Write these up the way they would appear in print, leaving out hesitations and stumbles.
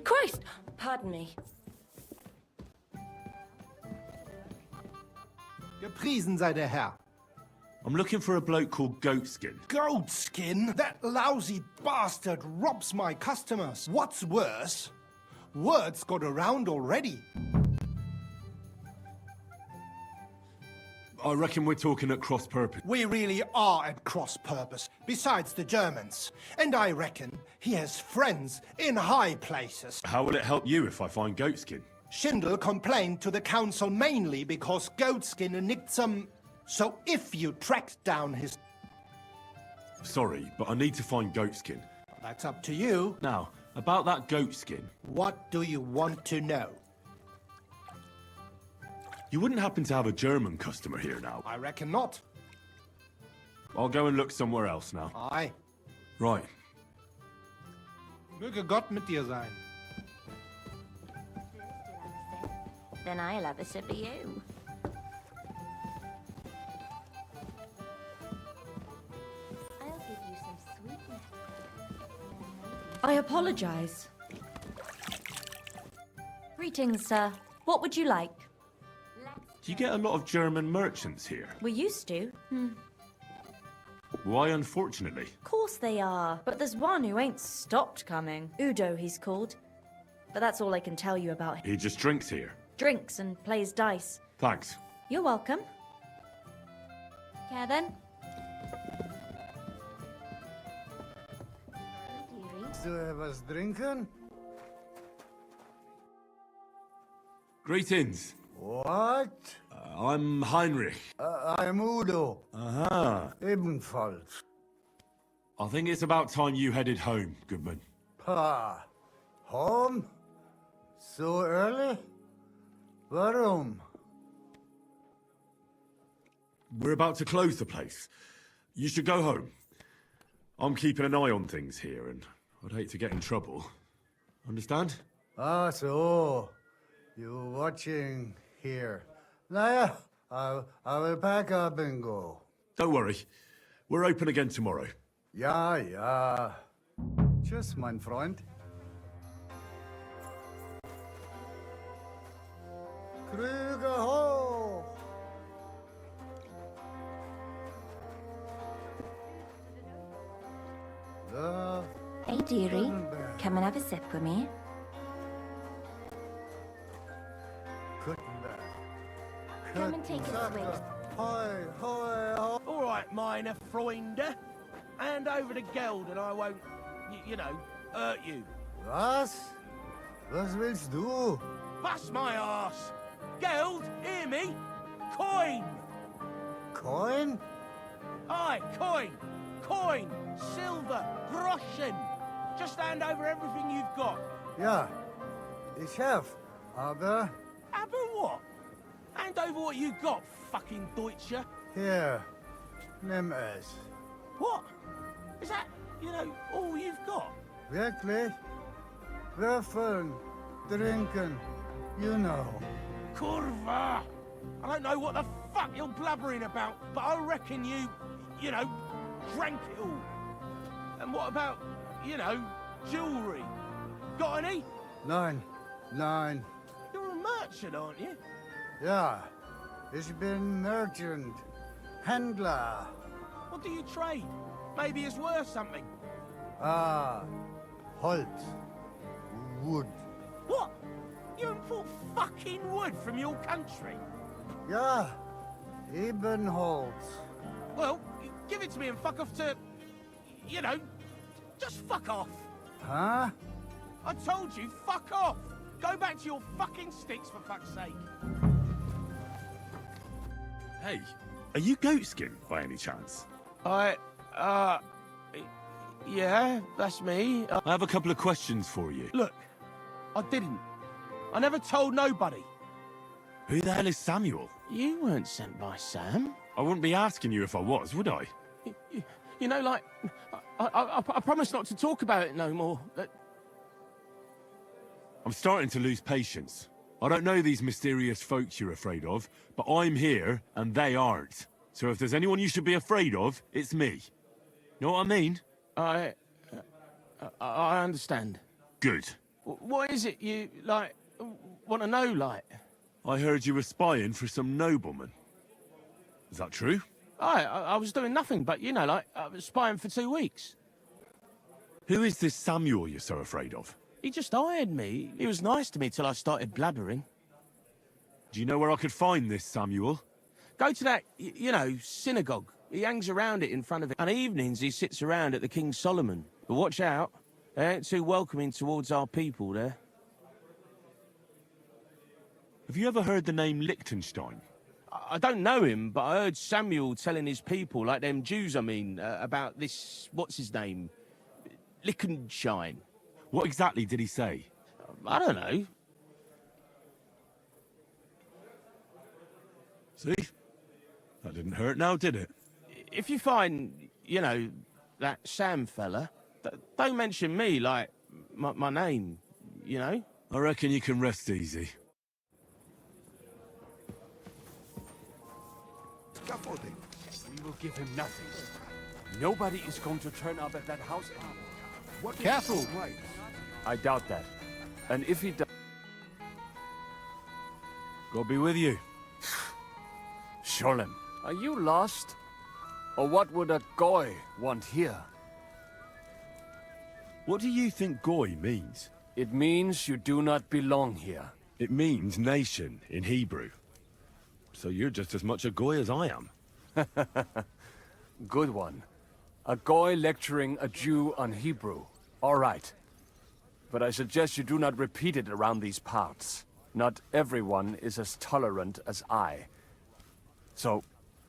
Christ! Pardon me. Gepriesen sei der Herr. I'm looking for a bloke called Goatskin. Goatskin? That lousy bastard robs my customers. What's worse, word's got around already. I reckon we're talking at cross purpose. We really are at cross purpose, besides the Germans. And I reckon he has friends in high places. How will it help you if I find Goatskin? Schindel complained to the council mainly because Goatskin nicked some... So if you tracked down his... Sorry, but I need to find Goatskin. That's up to you. Now, about that Goatskin. What do you want to know? You wouldn't happen to have a German customer here now? I reckon not. I'll go and look somewhere else now. Aye. Right. Möge Gott mit dir sein. Then I'll have a sip of you. I'll give you some sweetness. I apologize. Greetings, sir. What would you like? Do you get a lot of German merchants here? We used to. Why, unfortunately? Of course they are. But there's one who ain't stopped coming. Udo, he's called. But that's all I can tell you about him. He just drinks here. Drinks and plays dice. Thanks. You're welcome. Care then? Was drinken? Greetings. What? I'm Heinrich. I'm Udo. Aha. Ebenfalls. I think it's about time you headed home, Goodman. Pa. Home? So early? Warum? We're about to close the place. You should go home. I'm keeping an eye on things here, and I'd hate to get in trouble. Understand? Ah, so. You watching here. Naja, I will pack up and go. Don't worry. We're open again tomorrow. Ja, ja. Tschüss, mein Freund. Krüge hoch! The Hey, dearie. Come and have a sip with me. Gutenberg. Come and take a swig. Hoi, hoi, hoi. All right, meine Freunde. Hand over the geld and I won't, you know, hurt you. Was? Was willst du? Bust my arse. Geld, hear me? Coin. Coin? Aye, coin. Coin. Silver. Groschen. Just hand over everything you've got. Ja, ich have. Aber Aber what? Hand over what you got, fucking Deutscher. hier, nimm es. What? Is that, you know, all you've got? Wirklich? Würfeln, trinken, you know. Kurva! I don't know what the fuck you're blubbering about, but I reckon you know, drank it all. And what about, you know, jewellery? Got any? Nein, nein. You're a merchant, aren't you? Ja, ich bin Merchant, Händler. What do you trade? Maybe it's worth something. Ah, Holz, wood. What? You import fucking wood from your country? Ja, Ebenholz. Well, give it to me and fuck off to, you know, just fuck off. Huh? I told you, fuck off. Go back to your fucking sticks for fuck's sake. Hey, are you Goatskin by any chance? Yeah, that's me. I have a couple of questions for you. Look, I didn't. I never told nobody. Who the hell is Samuel? You weren't sent by Sam. I wouldn't be asking you if I was, would I? You know, like, I promise not to talk about it no more. I'm starting to lose patience. I don't know these mysterious folks you're afraid of, but I'm here and they aren't. So if there's anyone you should be afraid of, it's me. Know what I mean? I understand. Good. What is it you, like, want to know, like? I heard you were spying for some nobleman. Is that true? I was doing nothing but, you know, like, I was spying for 2 weeks. Who is this Samuel you're so afraid of? He just hired me. He was nice to me till I started blabbering. Do you know where I could find this Samuel? Go to that, you know, synagogue. He hangs around it in front of it. And evenings he sits around at the King Solomon. But watch out. They ain't too welcoming towards our people there. Have you ever heard the name Liechtenstein? I don't know him, but I heard Samuel telling his people, like them Jews, I mean, about this, what's his name? Liechtenstein. What exactly did he say? I don't know. See? That didn't hurt now, did it? If you find, you know, that Sam fella, don't mention me, like, my name, you know? I reckon you can rest easy. Scaffolding. We will give him nothing. Nobody is going to turn up at that house. What Careful. Right. I doubt that. And if he does... God be with you. Sholem, are you lost? Or what would a goy want here? What do you think Goy means? It means you do not belong here. It means nation in Hebrew. So you're just as much a Goy as I am. Good one. A goy lecturing a Jew on Hebrew. All right. But I suggest you do not repeat it around these parts. Not everyone is as tolerant as I. So,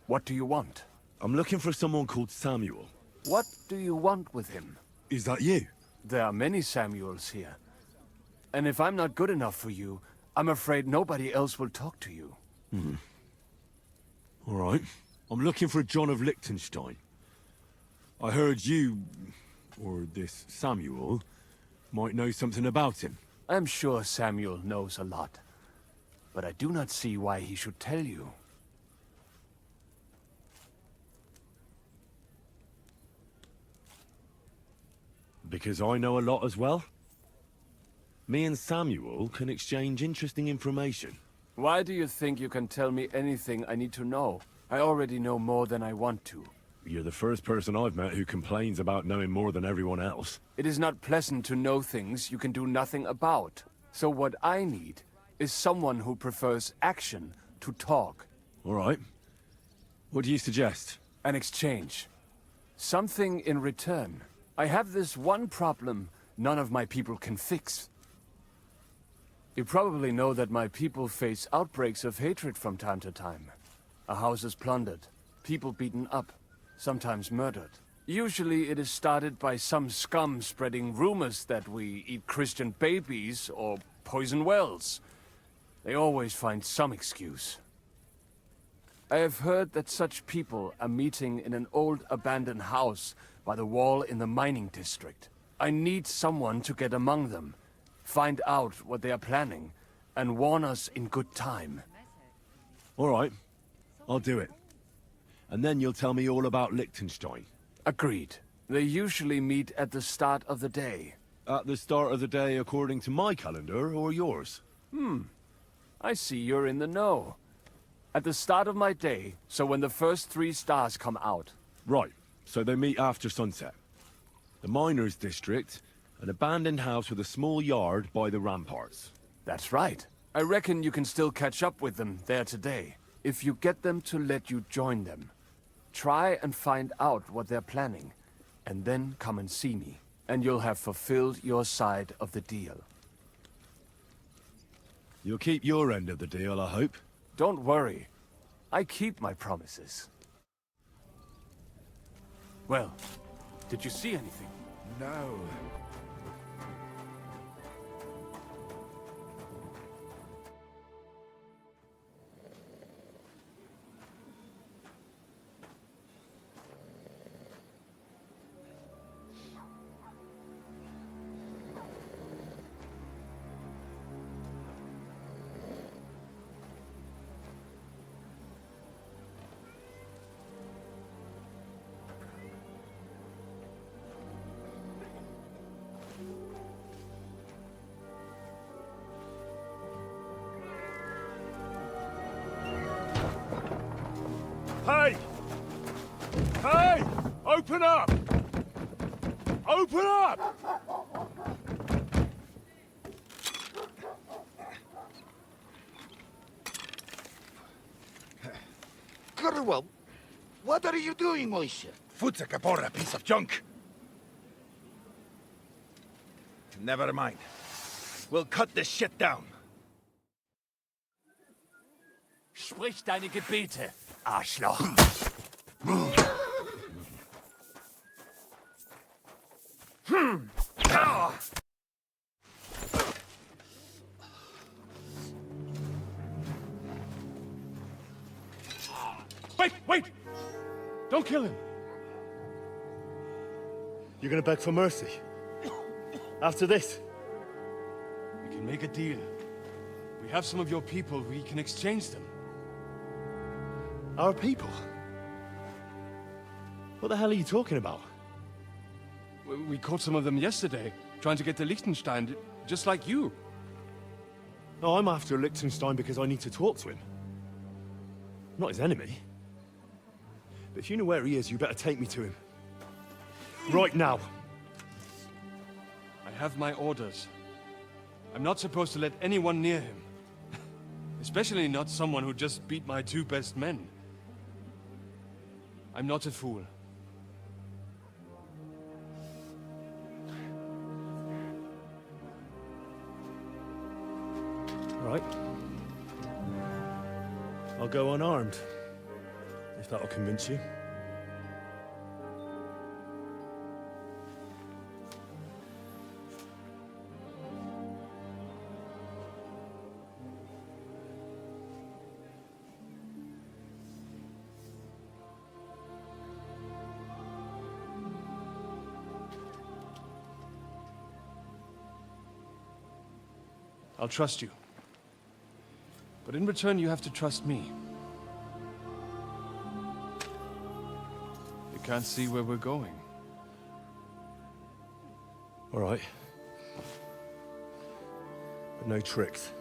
what do you want? I'm looking for someone called Samuel. What do you want with him? Is that you? There are many Samuels here. And if I'm not good enough for you, I'm afraid nobody else will talk to you. All right. I'm looking for John of Liechtenstein. I heard you, or this Samuel, might know something about him. I'm sure Samuel knows a lot. But I do not see why he should tell you. Because I know a lot as well. Me and Samuel can exchange interesting information. Why do you think you can tell me anything I need to know? I already know more than I want to. You're the first person I've met who complains about knowing more than everyone else. It is not pleasant to know things you can do nothing about. So what I need is someone who prefers action to talk. All right. What do you suggest? An exchange. Something in return. I have this one problem none of my people can fix. You probably know that my people face outbreaks of hatred from time to time. A house is plundered, people beaten up, sometimes murdered. Usually it is started by some scum spreading rumors that we eat Christian babies or poison wells. They always find some excuse. I have heard that such people are meeting in an old abandoned house by the wall in the mining district. I need someone to get among them, find out what they are planning, and warn us in good time. All right. I'll do it. And then you'll tell me all about Liechtenstein. Agreed. They usually meet at the start of the day. At the start of the day according to my calendar, or yours? I see you're in the know. At the start of my day, so when the first 3 stars come out. Right. So they meet after sunset. The miners' district, an abandoned house with a small yard by the ramparts. That's right. I reckon you can still catch up with them there today, if you get them to let you join them. Try and find out what they're planning, and then come and see me, and you'll have fulfilled your side of the deal. You'll keep your end of the deal, I hope. Don't worry. I keep my promises. Well, did you see anything? No. Hey! Hey! Open up! Open up! Underworld, what are you doing, Moishe? Foot's a caporra piece of junk. Never mind. We'll cut this shit down. Sprich deine Gebete, Arschloch. Wait, wait! Don't kill him! You're gonna beg for mercy? After this? We can make a deal. We have some of your people, we can exchange them. Our people? What the hell are you talking about? We caught some of them yesterday, trying to get to Liechtenstein, just like you. No, I'm after Liechtenstein because I need to talk to him. I'm not his enemy. But if you know where he is, you better take me to him. Right now. I have my orders. I'm not supposed to let anyone near him. Especially not someone who just beat my 2 best men. I'm not a fool. All right. I'll go unarmed. If that'll convince you. I'll trust you. But in return, you have to trust me. You can't see where we're going. All right. But no tricks.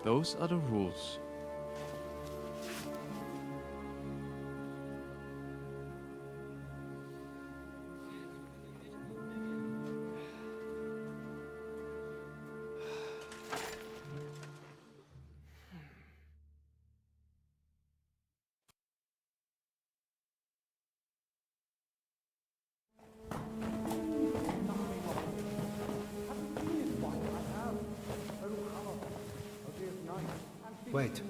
Those are the rules. Wait.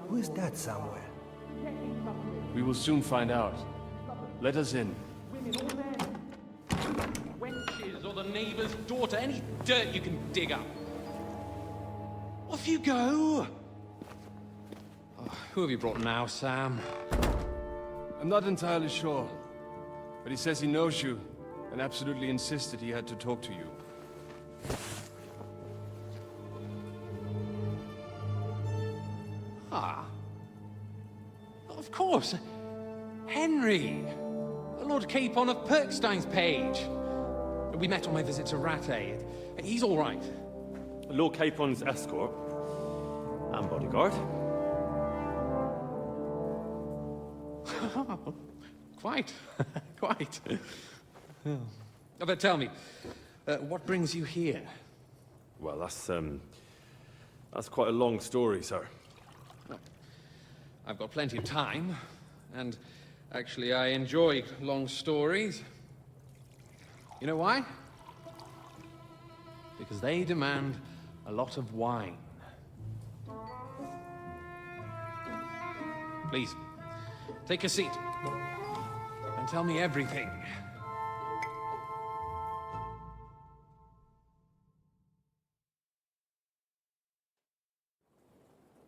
Who is that somewhere? We will soon find out. Let us in. Wenches or the neighbor's daughter, any dirt you can dig up. Off you go! Oh, who have you brought now, Sam? I'm not entirely sure. But he says he knows you, and absolutely insisted he had to talk to you. Ah. Of course. Henry. Lord Capon of Perkstein's page. We met on my visit to Rattay. He's all right. Lord Capon's escort. And bodyguard. Quite. Quite. Oh. But tell me, what brings you here? Well, that's quite a long story, sir. I've got plenty of time, and actually I enjoy long stories. You know why? Because they demand a lot of wine. Please, take a seat, and tell me everything.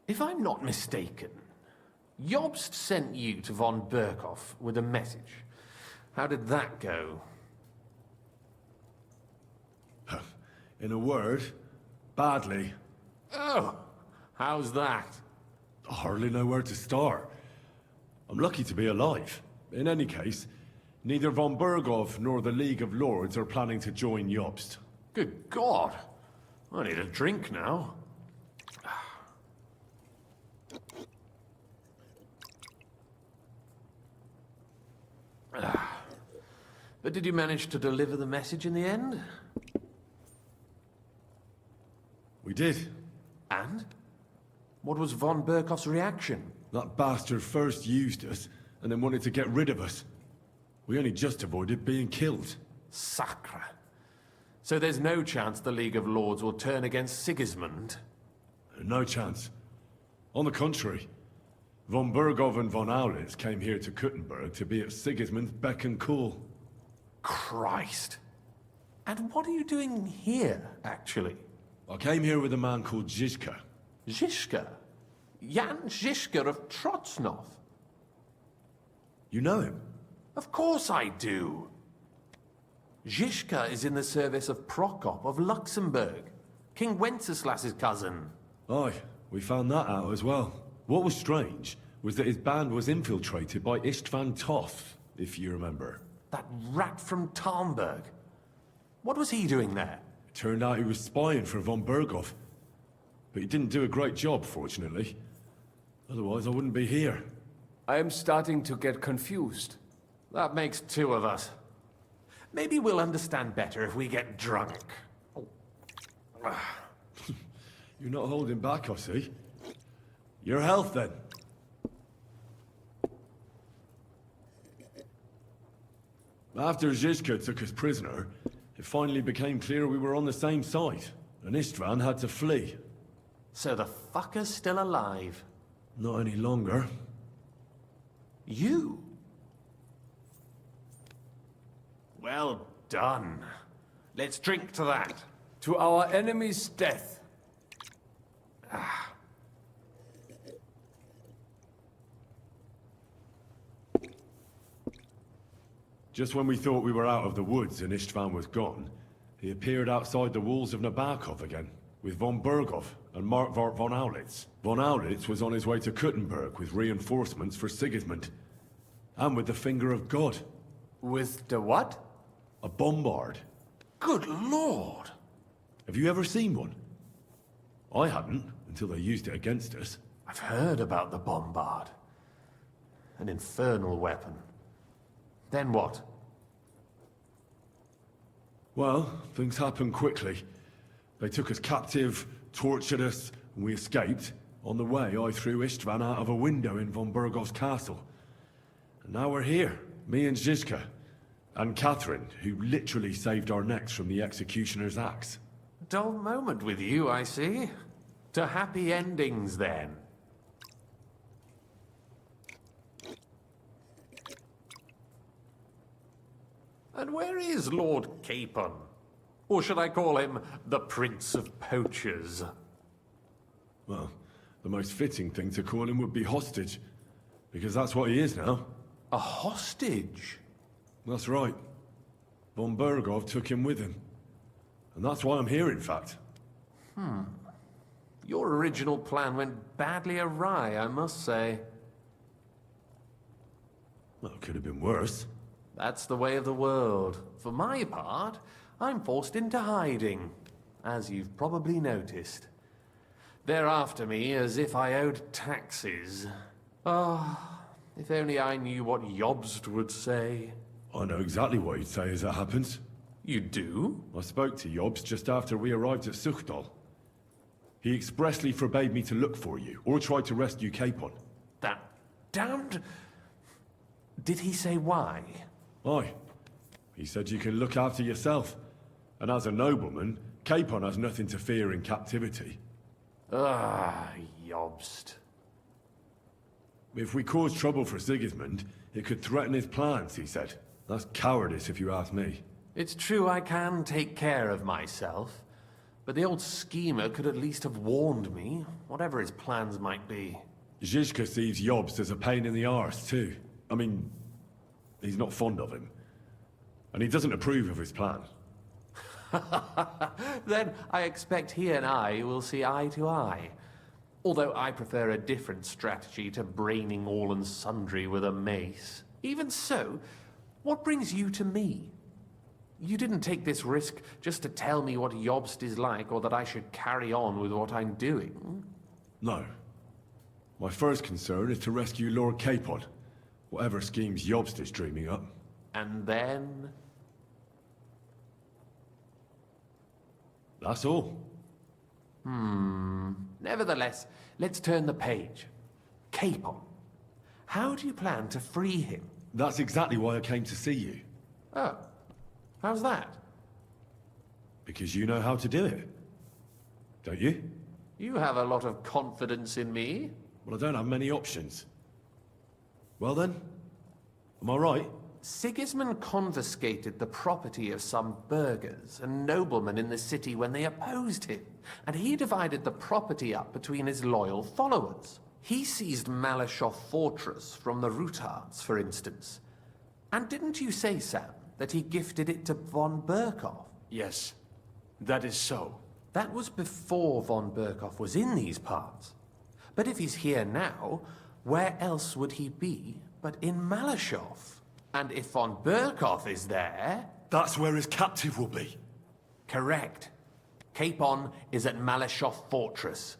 If I'm not mistaken, Jobst sent you to von Berkhoff with a message. How did that go? In a word, badly. Oh, how's that? I hardly know where to start. I'm lucky to be alive. In any case, neither von Berghoff nor the League of Lords are planning to join Jobst. Good God! I need a drink now. But did you manage to deliver the message in the end? We did. And? What was von Berkoff's reaction? That bastard first used us, and then wanted to get rid of us. We only just avoided being killed. Sacre. So there's no chance the League of Lords will turn against Sigismund? No chance. On the contrary, von Berghoff and von Aulitz came here to Kuttenberg to be at Sigismund's beck and call. Christ. And what are you doing here, actually? I came here with a man called Zizka. Zizka? Jan Zizka of Trotsnov? You know him? Of course I do. Zizka is in the service of Prokop of Luxembourg, King Wenceslas's cousin. Aye, we found that out as well. What was strange was that his band was infiltrated by Istvan Toth, if you remember. That rat from Tarnberg. What was he doing there? It turned out he was spying for von Berghoff. But he didn't do a great job, fortunately. Otherwise, I wouldn't be here. I am starting to get confused. That makes two of us. Maybe we'll understand better if we get drunk. You're not holding back, I see. Your health, then. After Zizka took us prisoner, it finally became clear we were on the same side, and Istvan had to flee. So the fucker's still alive? Not any longer. You? Well done. Let's drink to that. To our enemy's death. Just when we thought we were out of the woods and Istvan was gone, he appeared outside the walls of Nabokov again, with von Berghoff and Markvart von Aulitz. Von Aulitz was on his way to Kuttenberg with reinforcements for Sigismund. And with the finger of God. With the what? A bombard. Good lord! Have you ever seen one? I hadn't, until they used it against us. I've heard about the bombard. An infernal weapon. Then what? Well, things happened quickly. They took us captive, tortured us, and we escaped. On the way, I threw Istvan out of a window in von Bergoff's castle. And now we're here, me and Zizka. And Catherine, who literally saved our necks from the executioner's axe. Dull moment with you, I see. To happy endings, then. And where is Lord Capon? Or should I call him the Prince of Poachers? Well, the most fitting thing to call him would be hostage. Because that's what he is now. A hostage? That's right. Von Berghoff took him with him. And that's why I'm here, in fact. Your original plan went badly awry, I must say. Well, it could have been worse. That's the way of the world. For my part, I'm forced into hiding, as you've probably noticed. They're after me as if I owed taxes. Ah, if only I knew what Jobst would say. I know exactly what he'd say as it happens. You do? I spoke to Jobs just after we arrived at Suchdal. He expressly forbade me to look for you, or try to rescue Capon. That damned... Did he say why? Aye. He said you can look after yourself. And as a nobleman, Capon has nothing to fear in captivity. Ah, Jobst. If we cause trouble for Sigismund, it could threaten his plans, he said. That's cowardice, if you ask me. It's true I can take care of myself, but the old schemer could at least have warned me, whatever his plans might be. Zizka sees Jobst as a pain in the arse, too. I mean, he's not fond of him. And he doesn't approve of his plan. Then I expect he and I will see eye to eye. Although I prefer a different strategy to braining all and sundry with a mace. Even so, what brings you to me? You didn't take this risk just to tell me what Jobst is like, or that I should carry on with what I'm doing. No. My first concern is to rescue Lord Capon, whatever schemes Jobst is dreaming up. And then? That's all. Nevertheless, let's turn the page. Capon. How do you plan to free him? That's exactly why I came to see you. Oh, how's that? Because you know how to do it. Don't you? You have a lot of confidence in me. Well, I don't have many options. Well then, am I right? Sigismund confiscated the property of some burghers and noblemen in the city when they opposed him, and he divided the property up between his loyal followers. He seized Malashov Fortress from the Rutards, for instance. And didn't you say, Sam, that he gifted it to von Berkhoff? Yes, that is so. That was before von Berkhoff was in these parts. But if he's here now, where else would he be but in Malashov? And if von Berkhoff is there... That's where his captive will be. Correct. Capon is at Malashov Fortress.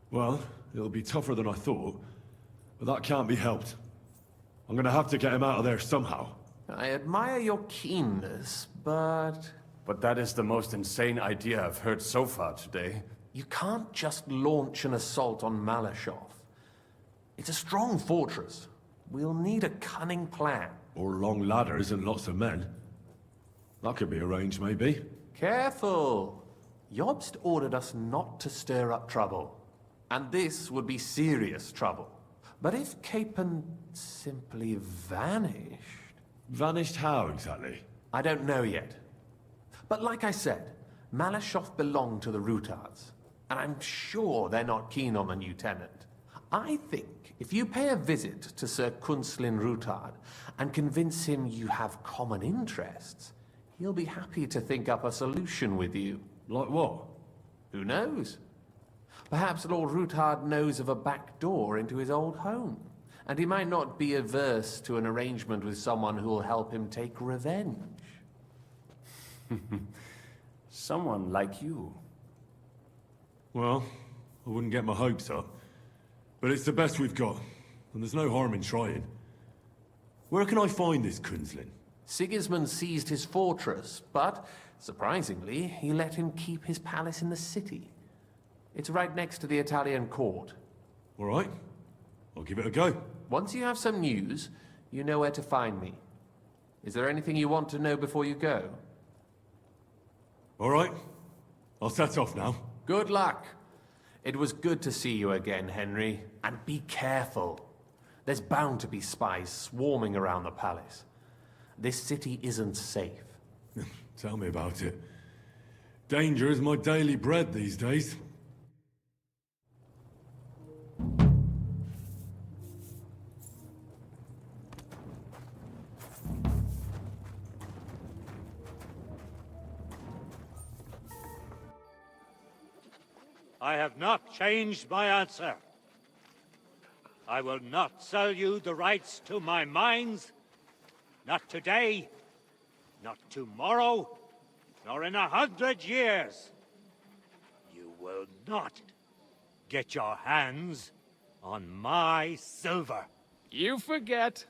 Well, it'll be tougher than I thought, but that can't be helped. I'm gonna have to get him out of there somehow. I admire your keenness, but... But that is the most insane idea I've heard so far today. You can't just launch an assault on Malashov. It's a strong fortress. We'll need a cunning plan. Or long ladders and lots of men. That could be arranged, maybe. Careful! Jobst ordered us not to stir up trouble. And this would be serious trouble. But if Capon simply vanished... Vanished how, exactly? I don't know yet. But like I said, Malashov belonged to the Rutards. And I'm sure they're not keen on the new tenant. I think if you pay a visit to Sir Kunslin Rutard and convince him you have common interests, he'll be happy to think up a solution with you. Like what? Who knows? Perhaps Lord Rutard knows of a back door into his old home, and he might not be averse to an arrangement with someone who will help him take revenge. Someone like you. Well, I wouldn't get my hopes up. But it's the best we've got, and there's no harm in trying. Where can I find this Kunslin? Sigismund seized his fortress, but, surprisingly, he let him keep his palace in the city. It's right next to the Italian court. All right. I'll give it a go. Once you have some news, you know where to find me. Is there anything you want to know before you go? All right. I'll set off now. Good luck. It was good to see you again, Henry. And be careful. There's bound to be spies swarming around the palace. This city isn't safe. Tell me about it. Danger is my daily bread these days. I have not changed my answer. I will not sell you the rights to my mines. Not today, not tomorrow, nor in 100 years. You will not get your hands on my silver. You forget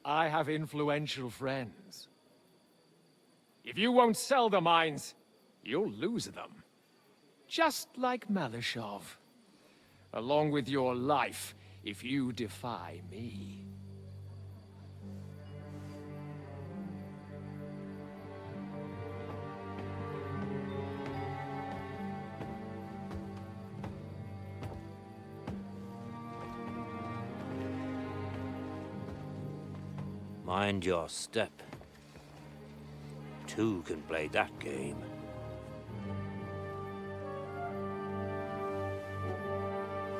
I have influential friends. If you won't sell the mines, you'll lose them. Just like Malashov. Along with your life, if you defy me. Mind your step. Two can play that game.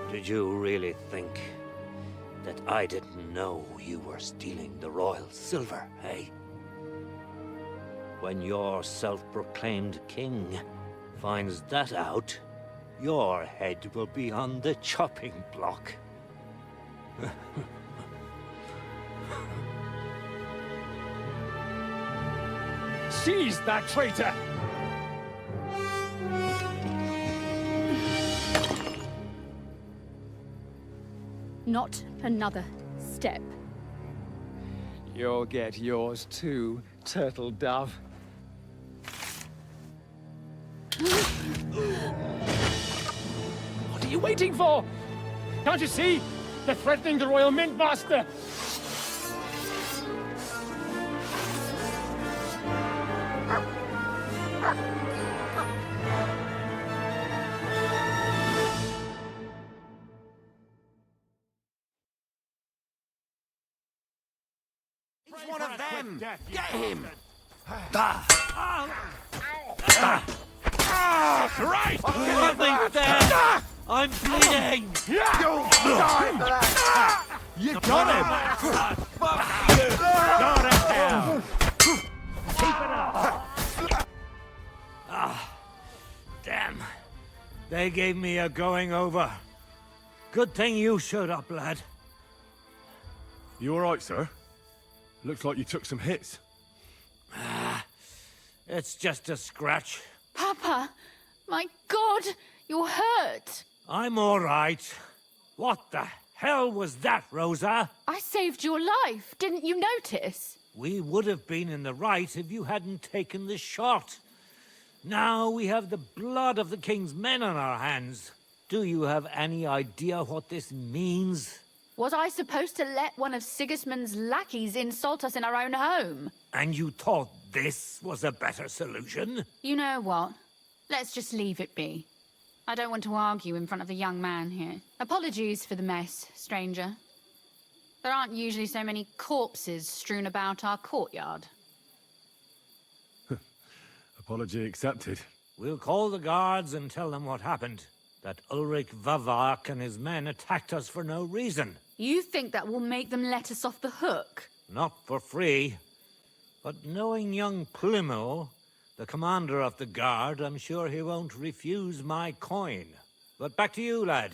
Did you really think that I didn't know you were stealing the royal silver, eh? When your self-proclaimed king finds that out, your head will be on the chopping block. Seize that traitor! Not another step. You'll get yours too, turtle dove. you waiting for? Can't you see? They're threatening the Royal Mint Master. He's one of them! Get him! Christ! Nothing there! I'm bleeding! You got him! Got it down! Keep it up! Damn. They gave me a going over. Good thing you showed up, lad. You alright, sir? Looks like you took some hits. It's just a scratch. Papa, my God, you're hurt. I'm all right. What the hell was that, Rosa? I saved your life. Didn't you notice? We would have been in the right if you hadn't taken the shot. Now we have the blood of the king's men on our hands. Do you have any idea what this means? Was I supposed to let one of Sigismund's lackeys insult us in our own home? And you thought this was a better solution? You know what? Let's just leave it be. I don't want to argue in front of the young man here. Apologies for the mess, stranger. There aren't usually so many corpses strewn about our courtyard. Apology accepted. We'll call the guards and tell them what happened. That Ulrich Vavak and his men attacked us for no reason. You think that will make them let us off the hook? Not for free. But knowing young Plymouth, the commander of the guard, I'm sure he won't refuse my coin. But back to you, lad.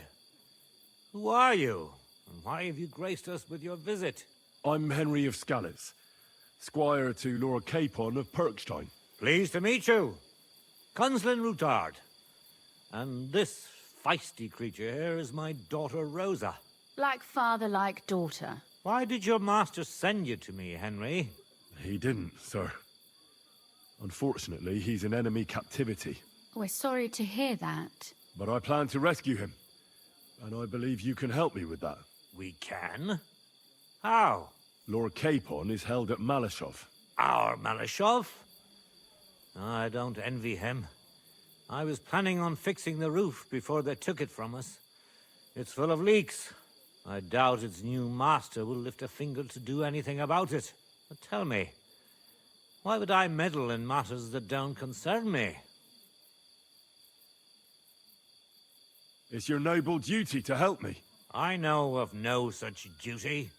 Who are you? And why have you graced us with your visit? I'm Henry of Scalitz, squire to Lord Capon of Perkstein. Pleased to meet you. Conslin Routard. And this feisty creature here is my daughter Rosa. Like father, like daughter. Why did your master send you to me, Henry? He didn't, sir. Unfortunately, he's in enemy captivity. We're sorry to hear that. But I plan to rescue him. And I believe you can help me with that. We can? How? Lord Capon is held at Malashov. Our Malashov? I don't envy him. I was planning on fixing the roof before they took it from us. It's full of leaks. I doubt its new master will lift a finger to do anything about it. But tell me, why would I meddle in matters that don't concern me? It's your noble duty to help me. I know of no such duty.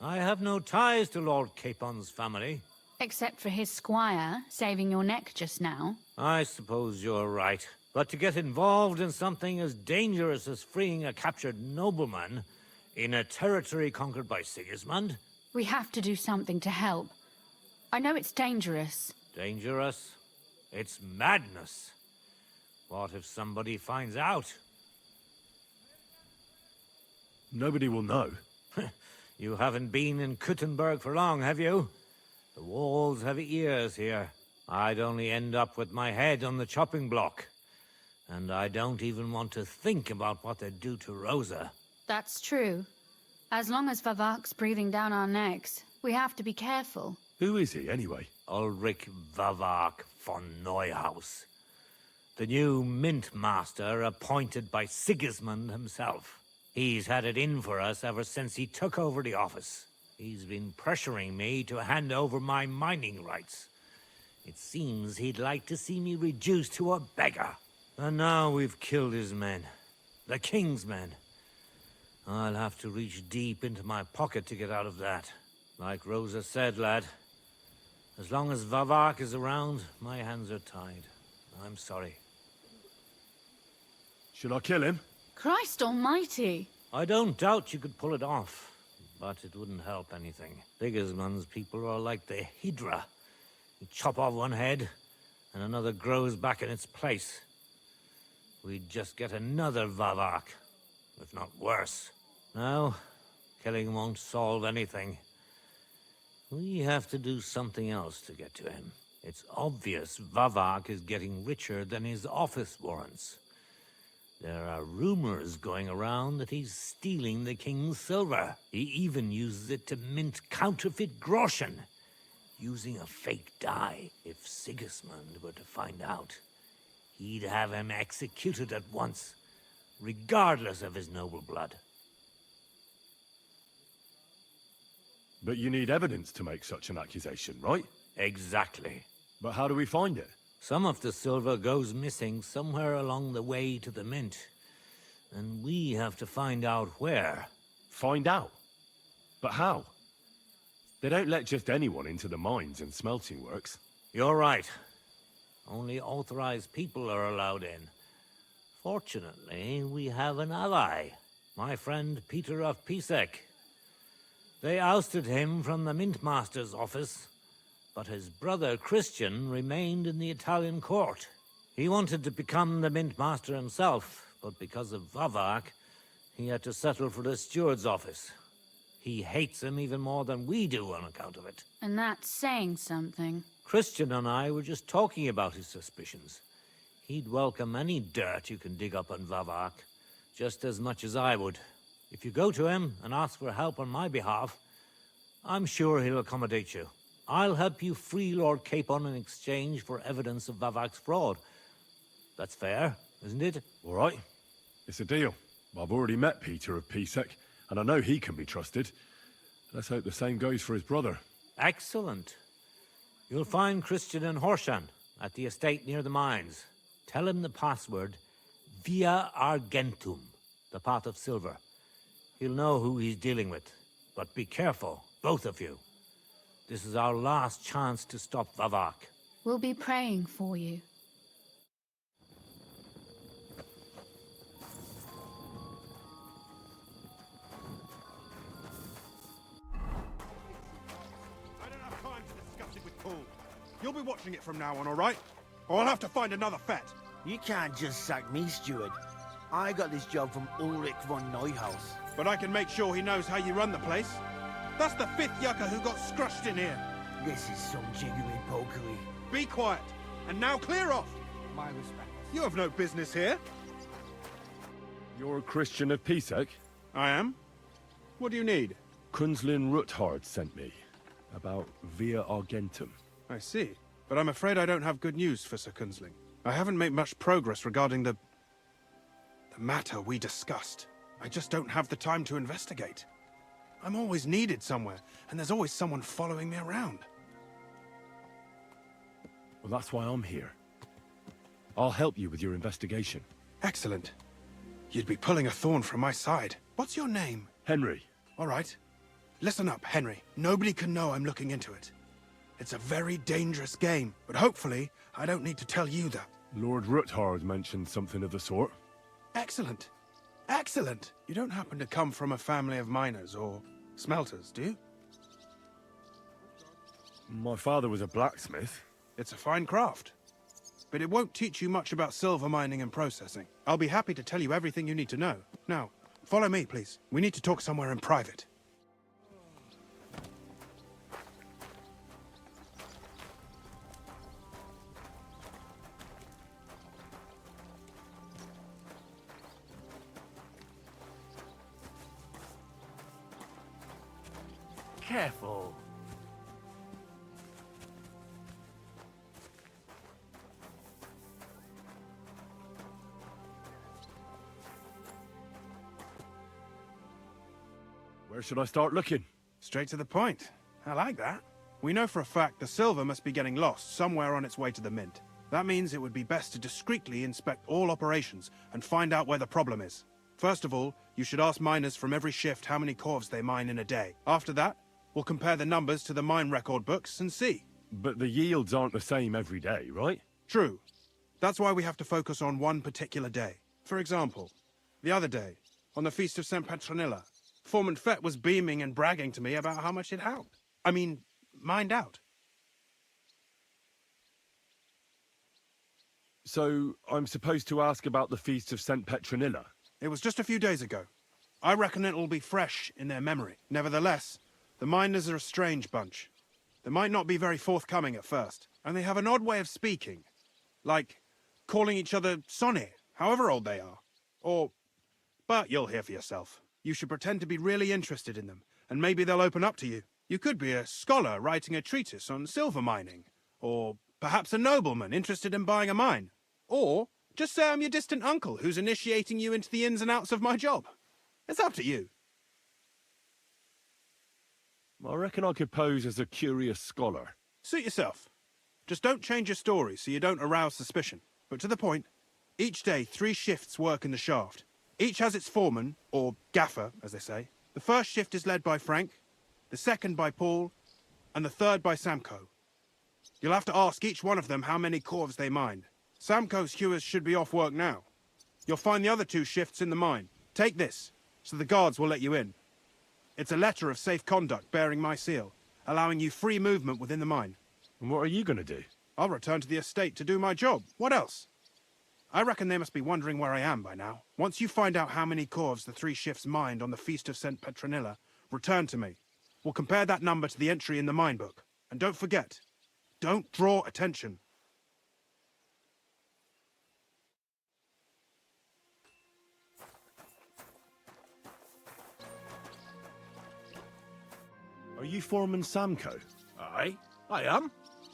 I have no ties to Lord Capon's family. Except for his squire saving your neck just now. I suppose you're right. But to get involved in something as dangerous as freeing a captured nobleman in a territory conquered by Sigismund? We have to do something to help. I know it's dangerous. Dangerous? It's madness. What if somebody finds out? Nobody will know. You haven't been in Kuttenberg for long, have you? The walls have ears here. I'd only end up with my head on the chopping block. And I don't even want to think about what they'd do to Rosa. That's true. As long as Vavak's breathing down our necks, we have to be careful. Who is he, anyway? Ulrich Vavak von Neuhaus. The new mint master appointed by Sigismund himself. He's had it in for us ever since he took over the office. He's been pressuring me to hand over my mining rights. It seems he'd like to see me reduced to a beggar. And now we've killed his men. The king's men. I'll have to reach deep into my pocket to get out of that. Like Rosa said, lad, as long as Vavak is around, my hands are tied. I'm sorry. Should I kill him? Christ almighty! I don't doubt you could pull it off, but it wouldn't help anything. Sigismund's people are like the Hydra. You chop off one head, and another grows back in its place. We'd just get another Vavak, if not worse. No, killing won't solve anything. We have to do something else to get to him. It's obvious Vavak is getting richer than his office warrants. There are rumors going around that he's stealing the king's silver. He even uses it to mint counterfeit groschen, using a fake die. If Sigismund were to find out, he'd have him executed at once, regardless of his noble blood. But you need evidence to make such an accusation, right? Exactly. But how do we find it? Some of the silver goes missing somewhere along the way to the mint. And we have to find out where. Find out? But how? They don't let just anyone into the mines and smelting works. You're right. Only authorized people are allowed in. Fortunately, we have an ally. My friend Peter of Pisek. They ousted him from the Mint Master's office, but his brother Christian remained in the Italian court. He wanted to become the Mint Master himself, but because of Vavak, he had to settle for the steward's office. He hates him even more than we do on account of it. And that's saying something. Christian and I were just talking about his suspicions. He'd welcome any dirt you can dig up on Vavak, just as much as I would. If you go to him and ask for help on my behalf, I'm sure he'll accommodate you. I'll help you free Lord Capon in exchange for evidence of Vavak's fraud. That's fair, isn't it? All right. It's a deal. I've already met Peter of Pisek, and I know he can be trusted. Let's hope the same goes for his brother. Excellent. You'll find Christian and Horshan at the estate near the mines. Tell him the password, Via Argentum, the pot of silver. He'll know who he's dealing with. But be careful, both of you. This is our last chance to stop Vavak. We'll be praying for you. I don't have time to discuss it with Paul. You'll be watching it from now on, all right? Or I'll have to find another fet. You can't just sack me, steward. I got this job from Ulrich von Neuhaus. But I can make sure he knows how you run the place. That's the 5th yucca who got scrushed in here. This is some genuine pokery. Be quiet. And now clear off. My respect. You have no business here. You're a Christian of Pisek? I am. What do you need? Kunzlin Ruthard sent me about Via Argentum. I see. But I'm afraid I don't have good news for Sir Kunzling. I haven't made much progress regarding the matter we discussed. I just don't have the time to investigate. I'm always needed somewhere, and there's always someone following me around. Well, that's why I'm here. I'll help you with your investigation. Excellent. You'd be pulling a thorn from my side. What's your name? Henry. All right. Listen up, Henry. Nobody can know I'm looking into it. It's a very dangerous game, but hopefully I don't need to tell you that. Lord Ruthard mentioned something of the sort. Excellent. Excellent. You don't happen to come from a family of miners or smelters, do you? My father was a blacksmith. It's a fine craft. But it won't teach you much about silver mining and processing. I'll be happy to tell you everything you need to know. Now, follow me, please. We need to talk somewhere in private. Careful. Where should I start looking? Straight to the point. I like that. We know for a fact the silver must be getting lost somewhere on its way to the mint. That means it would be best to discreetly inspect all operations and find out where the problem is. First of all, you should ask miners from every shift how many corves they mine in a day. After that, we'll compare the numbers to the mine record books and see. But the yields aren't the same every day, right? True. That's why we have to focus on one particular day. For example, the other day, on the Feast of St. Petronilla, Foreman Fett was beaming and bragging to me about how much he'd helped. I mean, mined out. So, I'm supposed to ask about the Feast of St. Petronilla? It was just a few days ago. I reckon it'll be fresh in their memory. Nevertheless, the miners are a strange bunch. They might not be very forthcoming at first, and they have an odd way of speaking. Like calling each other Sonny, however old they are. But you'll hear for yourself. You should pretend to be really interested in them, and maybe they'll open up to you. You could be a scholar writing a treatise on silver mining, or perhaps a nobleman interested in buying a mine. Or just say I'm your distant uncle who's initiating you into the ins and outs of my job. It's up to you. I reckon I could pose as a curious scholar. Suit yourself. Just don't change your story so you don't arouse suspicion. But to the point, each day 3 shifts work in the shaft. Each has its foreman, or gaffer, as they say. The first shift is led by Frank, the second by Paul, and the third by Samko. You'll have to ask each one of them how many corves they mine. Samko's hewers should be off work now. You'll find the other 2 shifts in the mine. Take this, so the guards will let you in. It's a letter of safe conduct bearing my seal, allowing you free movement within the mine. And what are you going to do? I'll return to the estate to do my job. What else? I reckon they must be wondering where I am by now. Once you find out how many corves the 3 shifts mined on the Feast of St. Petronilla, return to me. We'll compare that number to the entry in the mine book. And don't forget, don't draw attention. Are you Foreman Samko? Aye, I am.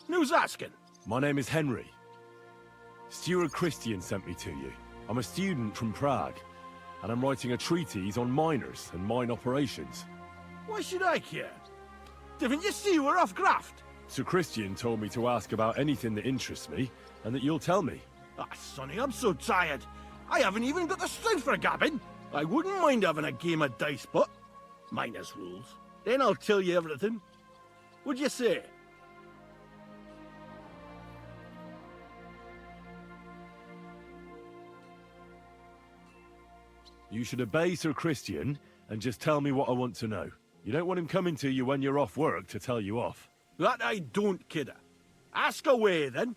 Who's asking? My name is Henry. Steward Christian sent me to you. I'm a student from Prague, and I'm writing a treatise on miners and mine operations. Why should I care? Didn't you see we're off graft? Sir Christian told me to ask about anything that interests me, and that you'll tell me. Ah, Sonny, I'm so tired. I haven't even got the strength for gabbing. I wouldn't mind having a game of dice, but minus rules. Then I'll tell you everything. What'd you say? You should obey Sir Christian and just tell me what I want to know. You don't want him coming to you when you're off work to tell you off. That I don't, kidder. Ask away, then.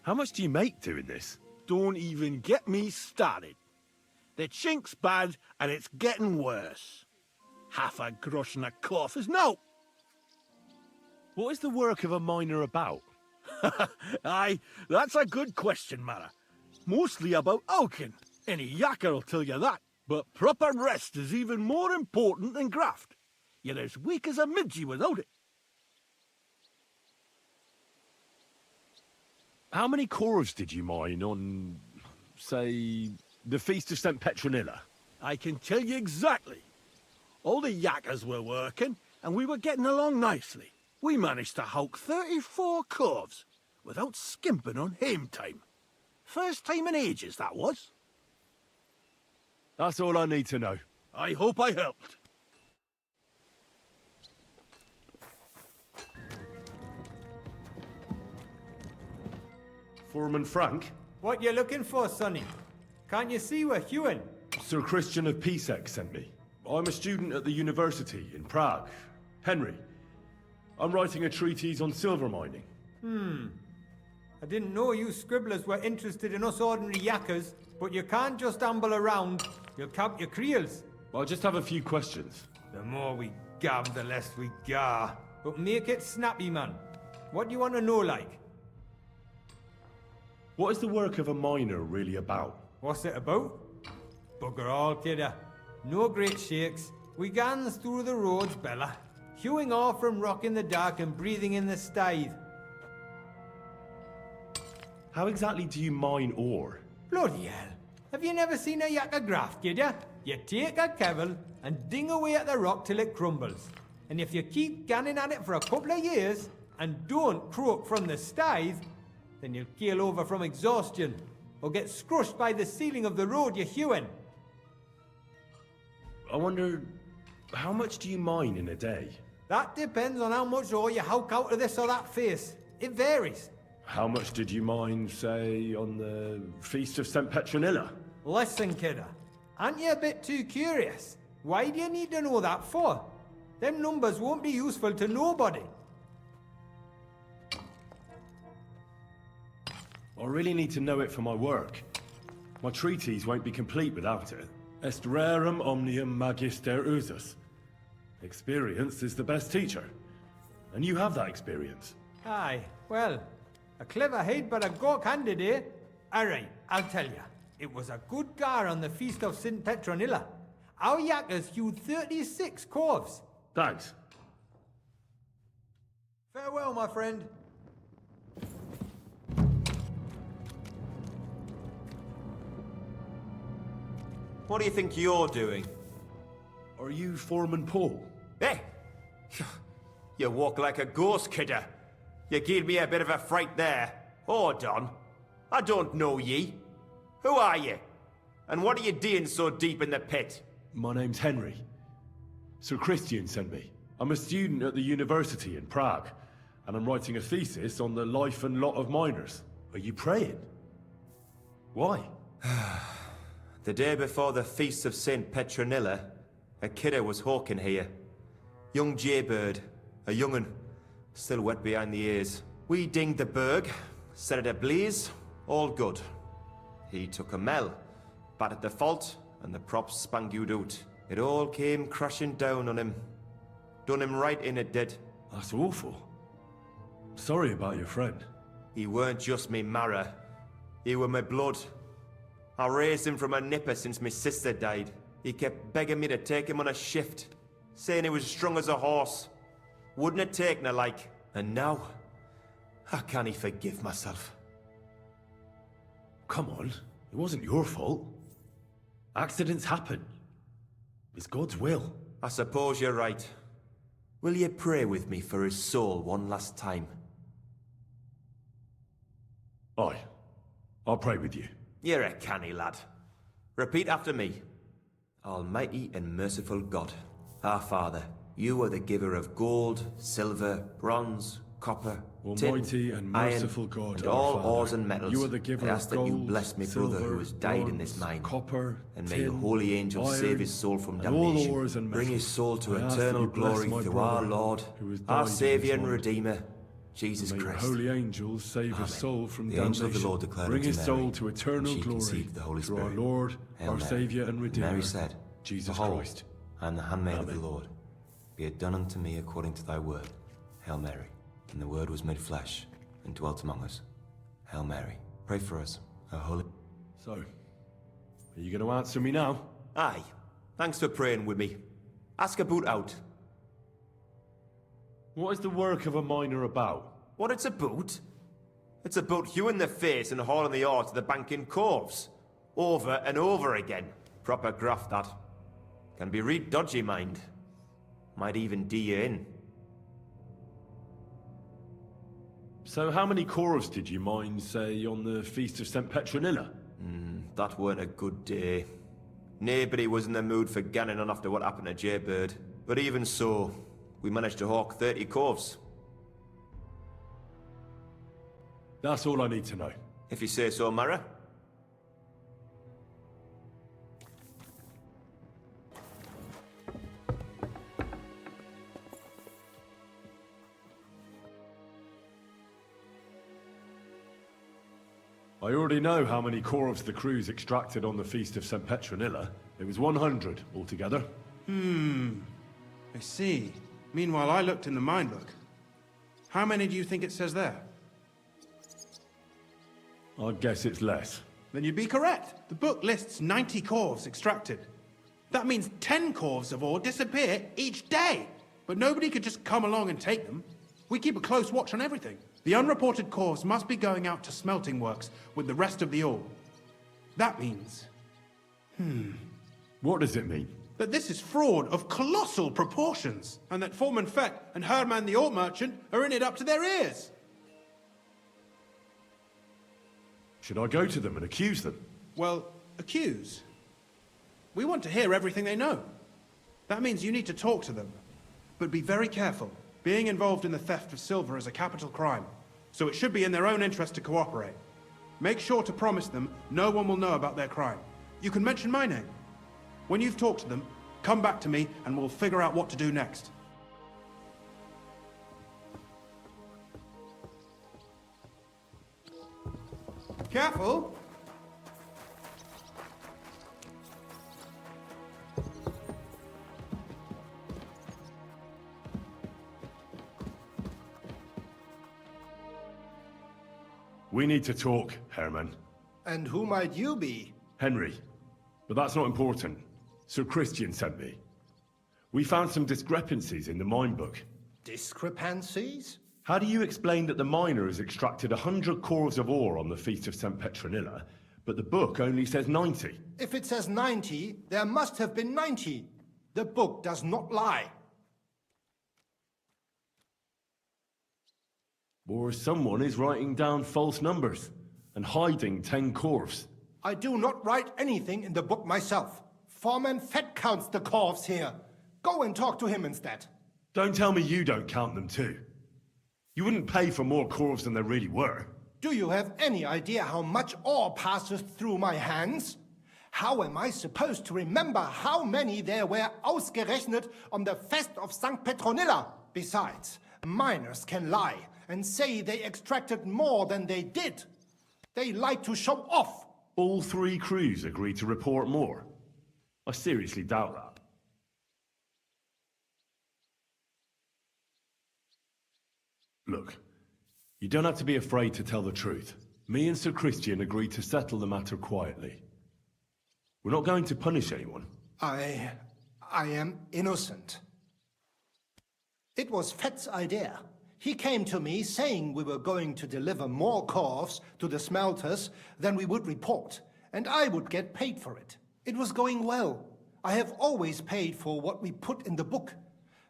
How much do you make doing this? Don't even get me started. The chink's bad, and it's getting worse. Half a grosh and a cough is no. What is the work of a miner about? Aye, that's a good question, Mara. Mostly about oaking. Any yakker'll tell you that. But proper rest is even more important than graft. You're as weak as a midgie without it. How many corves did you mine on, say, the Feast of St. Petronilla? I can tell you exactly. All the yakkers were working, and we were getting along nicely. We managed to hulk 34 corves without skimping on hame time. First time in ages, that was. That's all I need to know. I hope I helped. Foreman Frank? What you looking for, Sonny? Can't you see we're hewing? Sir Christian of Pisek sent me. I'm a student at the university in Prague. Henry. I'm writing a treatise on silver mining. I didn't know you scribblers were interested in us ordinary yakkers, but you can't just amble around. You'll count your creels. I just have a few questions. The more we gab, the less we gar. But make it snappy, man. What do you want to know, like? What is the work of a miner really about? What's it about? Bugger all, kidder. No great shakes. We gans through the roads, Bella. Hewing off from rock in the dark and breathing in the stithe. How exactly do you mine ore? Bloody hell. Have you never seen a yakker graft, kidder? You take a kevel and ding away at the rock till it crumbles. And if you keep ganning at it for a couple of years and don't croak from the stithe, then you'll keel over from exhaustion or get scrushed by the ceiling of the road you're hewing. I wonder, how much do you mine in a day? That depends on how much ore you howk out of this or that face. It varies. How much did you mine, say, on the Feast of St. Petronilla? Listen, kidder. Aren't you a bit too curious? Why do you need to know that for? Them numbers won't be useful to nobody. I really need to know it for my work. My treatise won't be complete without it. Est rerum omnium magister usus. Experience is the best teacher. And you have that experience. Aye, well, A clever head, but a gawk-handed, eh? Alright, I'll tell ya. It was a good gar on the Feast of St. Petronilla. Our yakkers hewed 36 corves. Thanks. Farewell, my friend. What do you think you're doing? Are you Foreman Paul? Eh? You walk like a ghost, kidder. You gave me a bit of a fright there. Hold on. I don't know ye. Who are you? And what are you doing so deep in the pit? My name's Henry. Sir Christian sent me. I'm a student at the university in Prague, and I'm writing a thesis on the life and lot of miners. Are you praying? Why? The day before the Feast of St. Petronilla, a kidder was hawking here. Young Jaybird, a young'un, still wet behind the ears. We dinged the berg, set it ablaze, all good. He took a mell, battered the fault, and the props spangued out. It all came crashing down on him. Done him right in, it did. That's awful. Sorry about your friend. He weren't just me marrow. He were my blood. I raised him from a nipper since my sister died. He kept begging me to take him on a shift, saying he was strong as a horse. Wouldn't it take no like. And now, I can't forgive myself. Come on, it wasn't your fault. Accidents happen. It's God's will. I suppose you're right. Will you pray with me for his soul one last time? Aye. I'll pray with you. You're a canny lad. Repeat after me. Almighty and merciful God, our Father, you are the giver of gold, silver, bronze, copper, Almighty tin, and merciful iron, God, and our all Father, ores and metals. you are the giver I ask of that you gold, bless me brother silver, who has died in bronze, this mine. copper, And may your tin, holy angels iron, save his soul from and all damnation. ores and Bring his metals. soul to I ask that eternal you bless glory my through brother, our Lord, who has died our in this Saviour and mine. Redeemer, Jesus May Christ. your holy angels save Amen. his soul from The damnation. angel of the Lord declared Bring unto his Mary, soul to and eternal she glory conceived the Holy through our Spirit. Lord, Hail our Mary. Saviour and Redeemer, Mary said, Jesus Behold, Christ. I am the handmaid of Amen. the Lord. Be it done unto me according to thy word. Hail Mary. And the word was made flesh and dwelt among us. Hail Mary. Pray for us, our holy... So, are you going to answer me now? Aye. Thanks for praying with me. Ask a boot out. What is the work of a miner about? What it's about? It's about you in the face and hauling the ore to the bank in coves. Over and over again. Proper graft, that. Can be real dodgy, mind. Might even do you in. So how many corves did you mine, say, on the Feast of St. Petronilla? That weren't a good day. Nobody was in the mood for ganning on after what happened to Jaybird. But even so, we managed to hawk 30 corves. That's all I need to know. If you say so, Mara. I already know how many corves the crews extracted on the Feast of St. Petronilla. It was 100 altogether. I see. Meanwhile, I looked in the mine book. How many do you think it says there? I guess it's less. Then you'd be correct. The book lists 90 corves extracted. That means 10 corves of ore disappear each day. But nobody could just come along and take them. We keep a close watch on everything. The unreported corves must be going out to smelting works with the rest of the ore. That means... What does it mean? that this is fraud of colossal proportions, and that Foreman Fett and Herman the ore merchant are in it up to their ears. Should I go to them and accuse them? Well, accuse? We want to hear everything they know. That means you need to talk to them. But be very careful. Being involved in the theft of silver is a capital crime, so it should be in their own interest to cooperate. Make sure to promise them no one will know about their crime. You can mention my name. When you've talked to them, come back to me and we'll figure out what to do next. Careful! We need to talk, Herman. And who might you be? Henry. But that's not important. Sir Christian sent me. We found some discrepancies in the mine book. Discrepancies? How do you explain that the miner has extracted 100 cores of ore on the Feast of St. Petronilla, but the book only says 90? If it says 90, there must have been 90. The book does not lie. Or someone is writing down false numbers and hiding 10 cores. I do not write anything in the book myself. Foreman Fett counts the corves here. Go and talk to him instead. Don't tell me you don't count them too. You wouldn't pay for more corves than there really were. Do you have any idea how much ore passes through my hands? How am I supposed to remember how many there were ausgerechnet on the Fest of St. Petronilla? Besides, miners can lie and say they extracted more than they did. They like to show off. All 3 crews agreed to report more. I seriously doubt that. Look, you don't have to be afraid to tell the truth. Me and Sir Christian agreed to settle the matter quietly. We're not going to punish anyone. I am innocent. It was Fett's idea. He came to me saying we were going to deliver more corves to the smelters than we would report, and I would get paid for it. It was going well. I have always paid for what we put in the book.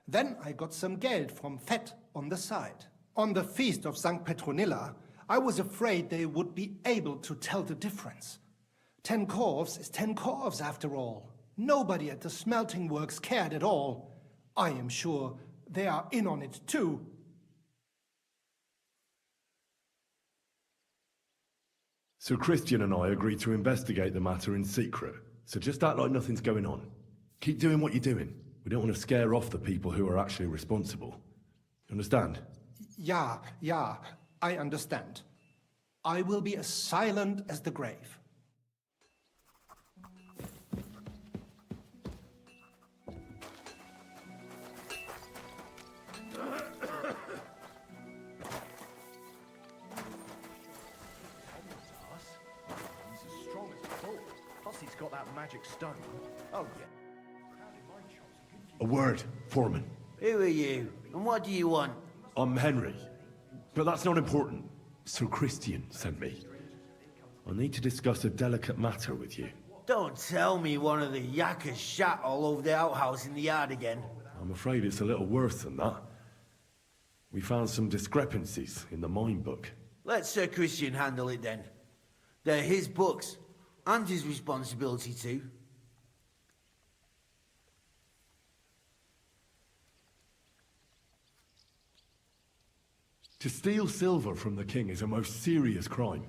Then I got some geld from Fett on the side. On the Feast of St. Petronilla, I was afraid they would be able to tell the difference. 10 corves is 10 corves after all. Nobody at the smelting works cared at all. I am sure they are in on it too. Sir Christian and I agreed to investigate the matter in secret, so just act like nothing's going on. Keep doing what you're doing. We don't want to scare off the people who are actually responsible. Understand? Yeah, I understand. I will be as silent as the grave. He's got that magic stone. Oh, yeah. A word, Foreman. Who are you? And what do you want? I'm Henry. But that's not important. Sir Christian sent me. I need to discuss a delicate matter with you. Don't tell me one of the yakkers shat all over the outhouse in the yard again. I'm afraid it's a little worse than that. We found some discrepancies in the mine book. Let Sir Christian handle it then. They're his books. And his responsibility too. To steal silver from the king is a most serious crime.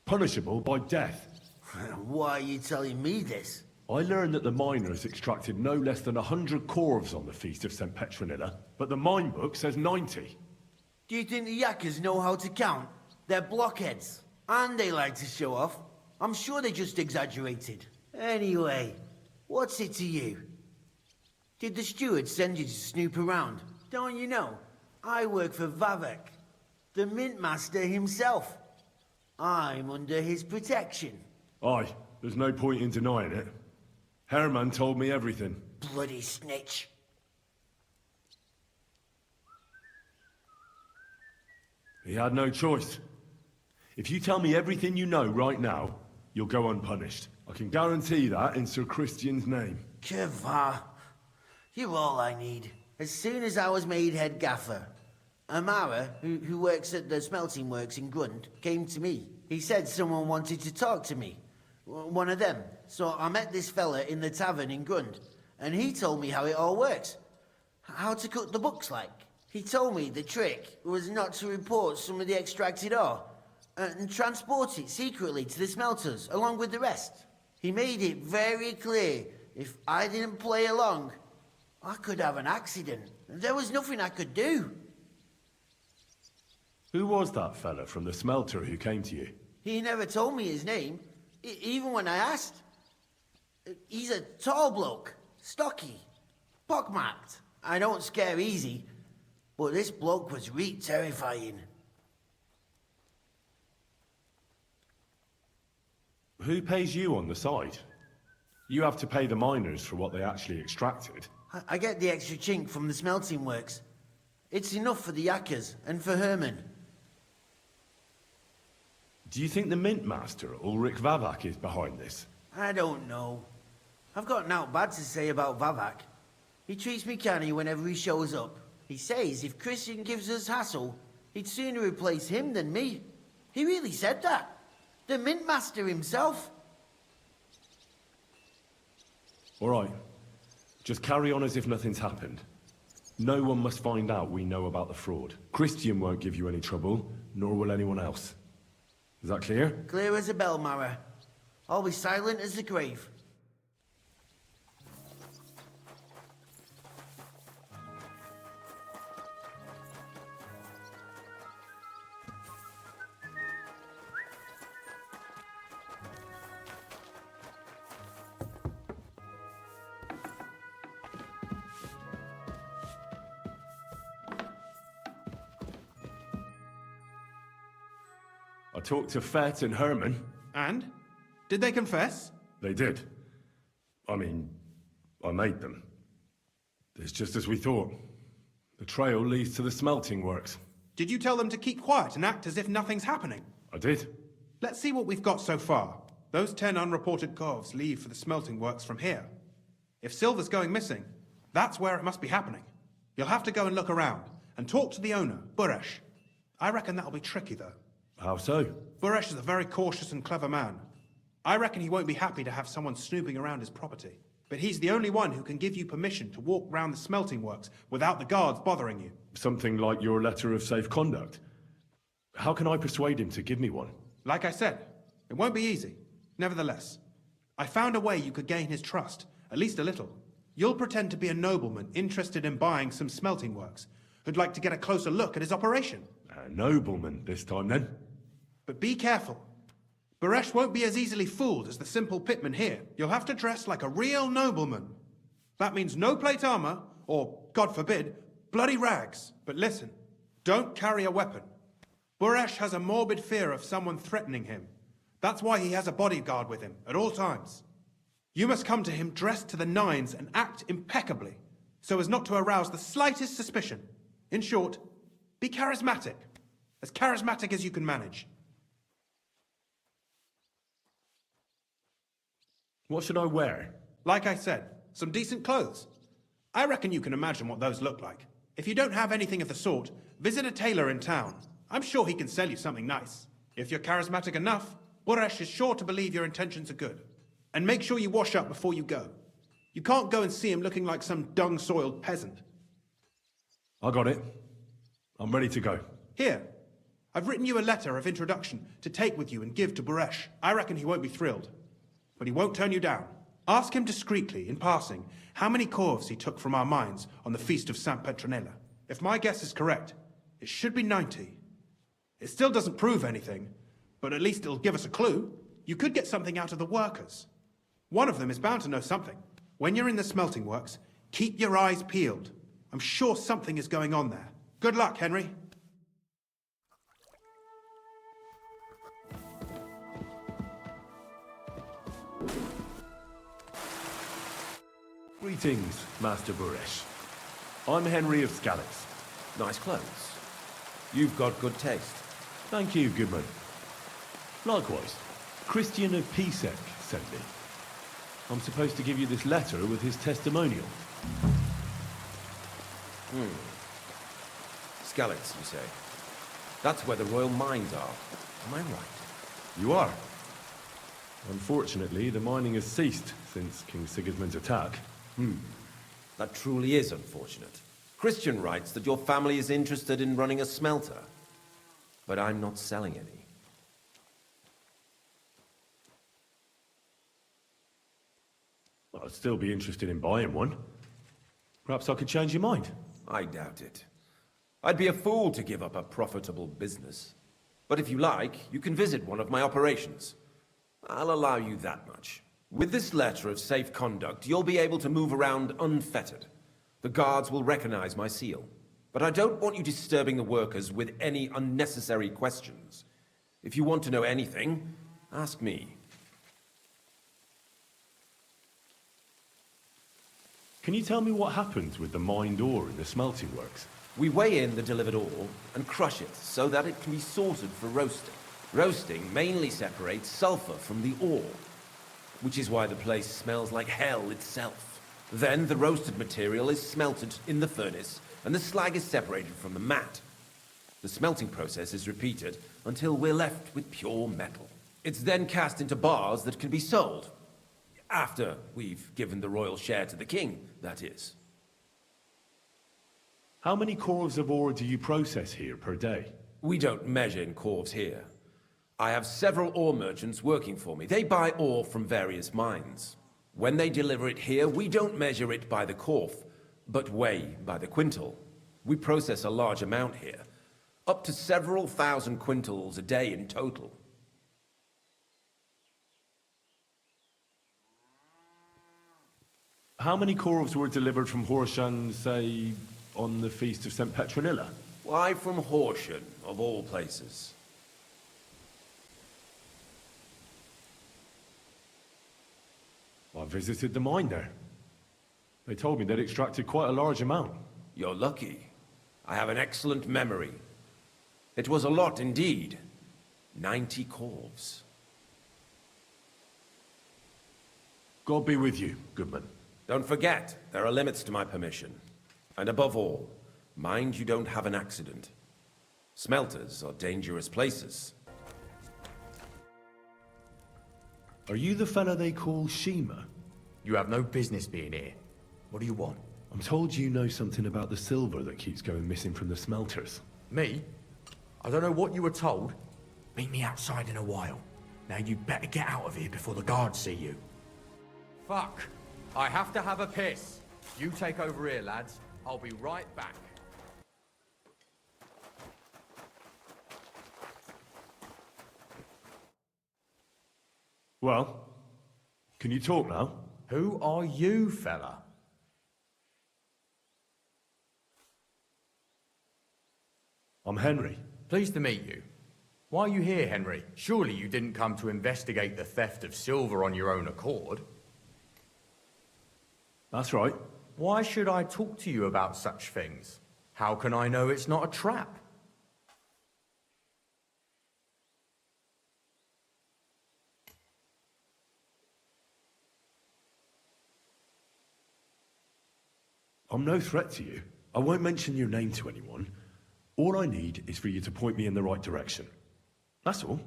Punishable by death. Why are you telling me this? I learned that the miners extracted no less than 100 corves on the Feast of St. Petronilla, but the mine book says 90. Do you think the yakkers know how to count? They're blockheads. And they like to show off. I'm sure they just exaggerated. Anyway, what's it to you? Did the steward send you to snoop around? Don't you know? I work for Vavek, the mint master himself. I'm under his protection. Aye, there's no point in denying it. Herman told me everything. Bloody snitch. He had no choice. If you tell me everything you know right now, you'll go unpunished. I can guarantee that in Sir Christian's name. Keva, you're all I need. As soon as I was made head gaffer, Amara, who works at the smelting works in Grund, came to me. He said someone wanted to talk to me. One of them. So I met this fella in the tavern in Grund, and he told me how it all works. How to cut the books like. He told me the trick was not to report some of the extracted ore, and transport it secretly to the smelters, along with the rest. He made it very clear, if I didn't play along, I could have an accident. There was nothing I could do. Who was that fella from the smelter who came to you? He never told me his name, even when I asked. He's a tall bloke, stocky, pockmarked. I don't scare easy, but this bloke was terrifying. Who pays you on the side? You have to pay the miners for what they actually extracted. I get the extra chink from the smelting works. It's enough for the Yakkers and for Herman. Do you think the Mint Master, Ulrich Vavak, is behind this? I don't know. I've got naught bad to say about Vavak. He treats me canny whenever he shows up. He says if Christian gives us hassle, he'd sooner replace him than me. He really said that. The Mint Master himself. All right. Just carry on as if nothing's happened. No one must find out we know about the fraud. Christian won't give you any trouble, nor will anyone else. Is that clear? Clear as a bell, Mara. I'll be silent as the grave. I talked to Fett and Herman. And? Did they confess? They did. I mean, I made them. It's just as we thought. The trail leads to the smelting works. Did you tell them to keep quiet and act as if nothing's happening? I did. Let's see what we've got so far. Those 10 unreported corves leave for the smelting works from here. If silver's going missing, that's where it must be happening. You'll have to go and look around, and talk to the owner, Buresh. I reckon that'll be tricky, though. How so? Buresh is a very cautious and clever man. I reckon he won't be happy to have someone snooping around his property. But he's the only one who can give you permission to walk round the smelting works without the guards bothering you. Something like your letter of safe conduct. How can I persuade him to give me one? Like I said, it won't be easy. Nevertheless, I found a way you could gain his trust, at least a little. You'll pretend to be a nobleman interested in buying some smelting works, who'd like to get a closer look at his operation. A nobleman this time, then? But be careful. Buresh won't be as easily fooled as the simple pitman here. You'll have to dress like a real nobleman. That means no plate armor, or, God forbid, bloody rags. But listen, don't carry a weapon. Buresh has a morbid fear of someone threatening him. That's why he has a bodyguard with him at all times. You must come to him dressed to the nines and act impeccably, so as not to arouse the slightest suspicion. In short, be charismatic as you can manage. What should I wear? Like I said, some decent clothes. I reckon you can imagine what those look like. If you don't have anything of the sort, visit a tailor in town. I'm sure he can sell you something nice. If you're charismatic enough, Buresh is sure to believe your intentions are good. And make sure you wash up before you go. You can't go and see him looking like some dung-soiled peasant. I got it. I'm ready to go. Here, I've written you a letter of introduction to take with you and give to Buresh. I reckon he won't be thrilled. But he won't turn you down. Ask him discreetly, in passing, how many corves he took from our mines on the feast of St. Petronilla. If my guess is correct, it should be 90. It still doesn't prove anything, but at least it'll give us a clue. You could get something out of the workers. One of them is bound to know something. When you're in the smelting works, keep your eyes peeled. I'm sure something is going on there. Good luck, Henry. Greetings, Master Buresh. I'm Henry of Skalitz. Nice clothes. You've got good taste. Thank you, Goodman. Likewise, Christian of Pisek sent me. I'm supposed to give you this letter with his testimonial. Skalitz, you say? That's where the royal mines are. Am I right? You are. Unfortunately, the mining has ceased since King Sigismund's attack. That truly is unfortunate. Christian writes that your family is interested in running a smelter. But I'm not selling any. Well, I'd still be interested in buying one. Perhaps I could change your mind. I doubt it. I'd be a fool to give up a profitable business. But if you like, you can visit one of my operations. I'll allow you that much. With this letter of safe conduct, you'll be able to move around unfettered. The guards will recognize my seal. But I don't want you disturbing the workers with any unnecessary questions. If you want to know anything, ask me. Can you tell me what happens with the mined ore in the smelting works? We weigh in the delivered ore and crush it so that it can be sorted for roasting. Roasting mainly separates sulfur from the ore, which is why the place smells like hell itself. Then the roasted material is smelted in the furnace, and the slag is separated from the matte. The smelting process is repeated until we're left with pure metal. It's then cast into bars that can be sold. After we've given the royal share to the king, that is. How many corves of ore do you process here per day? We don't measure in corves here. I have several ore merchants working for me. They buy ore from various mines. When they deliver it here, we don't measure it by the corf, but weigh by the quintal. We process a large amount here, up to several thousand quintals a day in total. How many corves were delivered from Horsham, say, on the Feast of St. Petronilla? Why from Horsham, of all places? I visited the mine there. They told me they'd extracted quite a large amount. You're lucky. I have an excellent memory. It was a lot indeed. 90 corves. God be with you, Goodman. Don't forget, there are limits to my permission. And above all, mind you don't have an accident. Smelters are dangerous places. Are you the fella they call Shima? You have no business being here. What do you want? I'm told you know something about the silver that keeps going missing from the smelters. Me? I don't know what you were told. Meet me outside in a while. Now you'd better get out of here before the guards see you. Fuck. I have to have a piss. You take over here, lads. I'll be right back. Well, can you talk now? Who are you, fella? I'm Henry. Pleased to meet you. Why are you here, Henry? Surely you didn't come to investigate the theft of silver on your own accord? That's right. Why should I talk to you about such things? How can I know it's not a trap? I'm no threat to you. I won't mention your name to anyone. All I need is for you to point me in the right direction. That's all.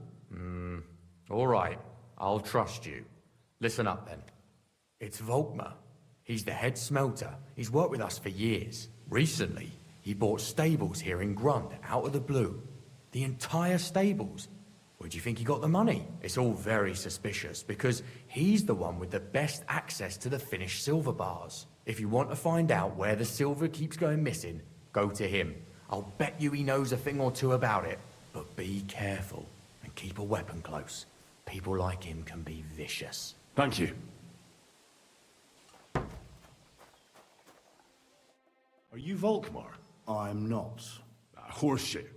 All right. I'll trust you. Listen up, then. It's Volkmar. He's the head smelter. He's worked with us for years. Recently, he bought stables here in Grund, out of the blue. The entire stables. Where do you think he got the money? It's all very suspicious, because he's the one with the best access to the finished silver bars. If you want to find out where the silver keeps going missing, go to him. I'll bet you he knows a thing or two about it. But be careful, and keep a weapon close. People like him can be vicious. Thank you. Are you Volkmar? I'm not. Horseshit.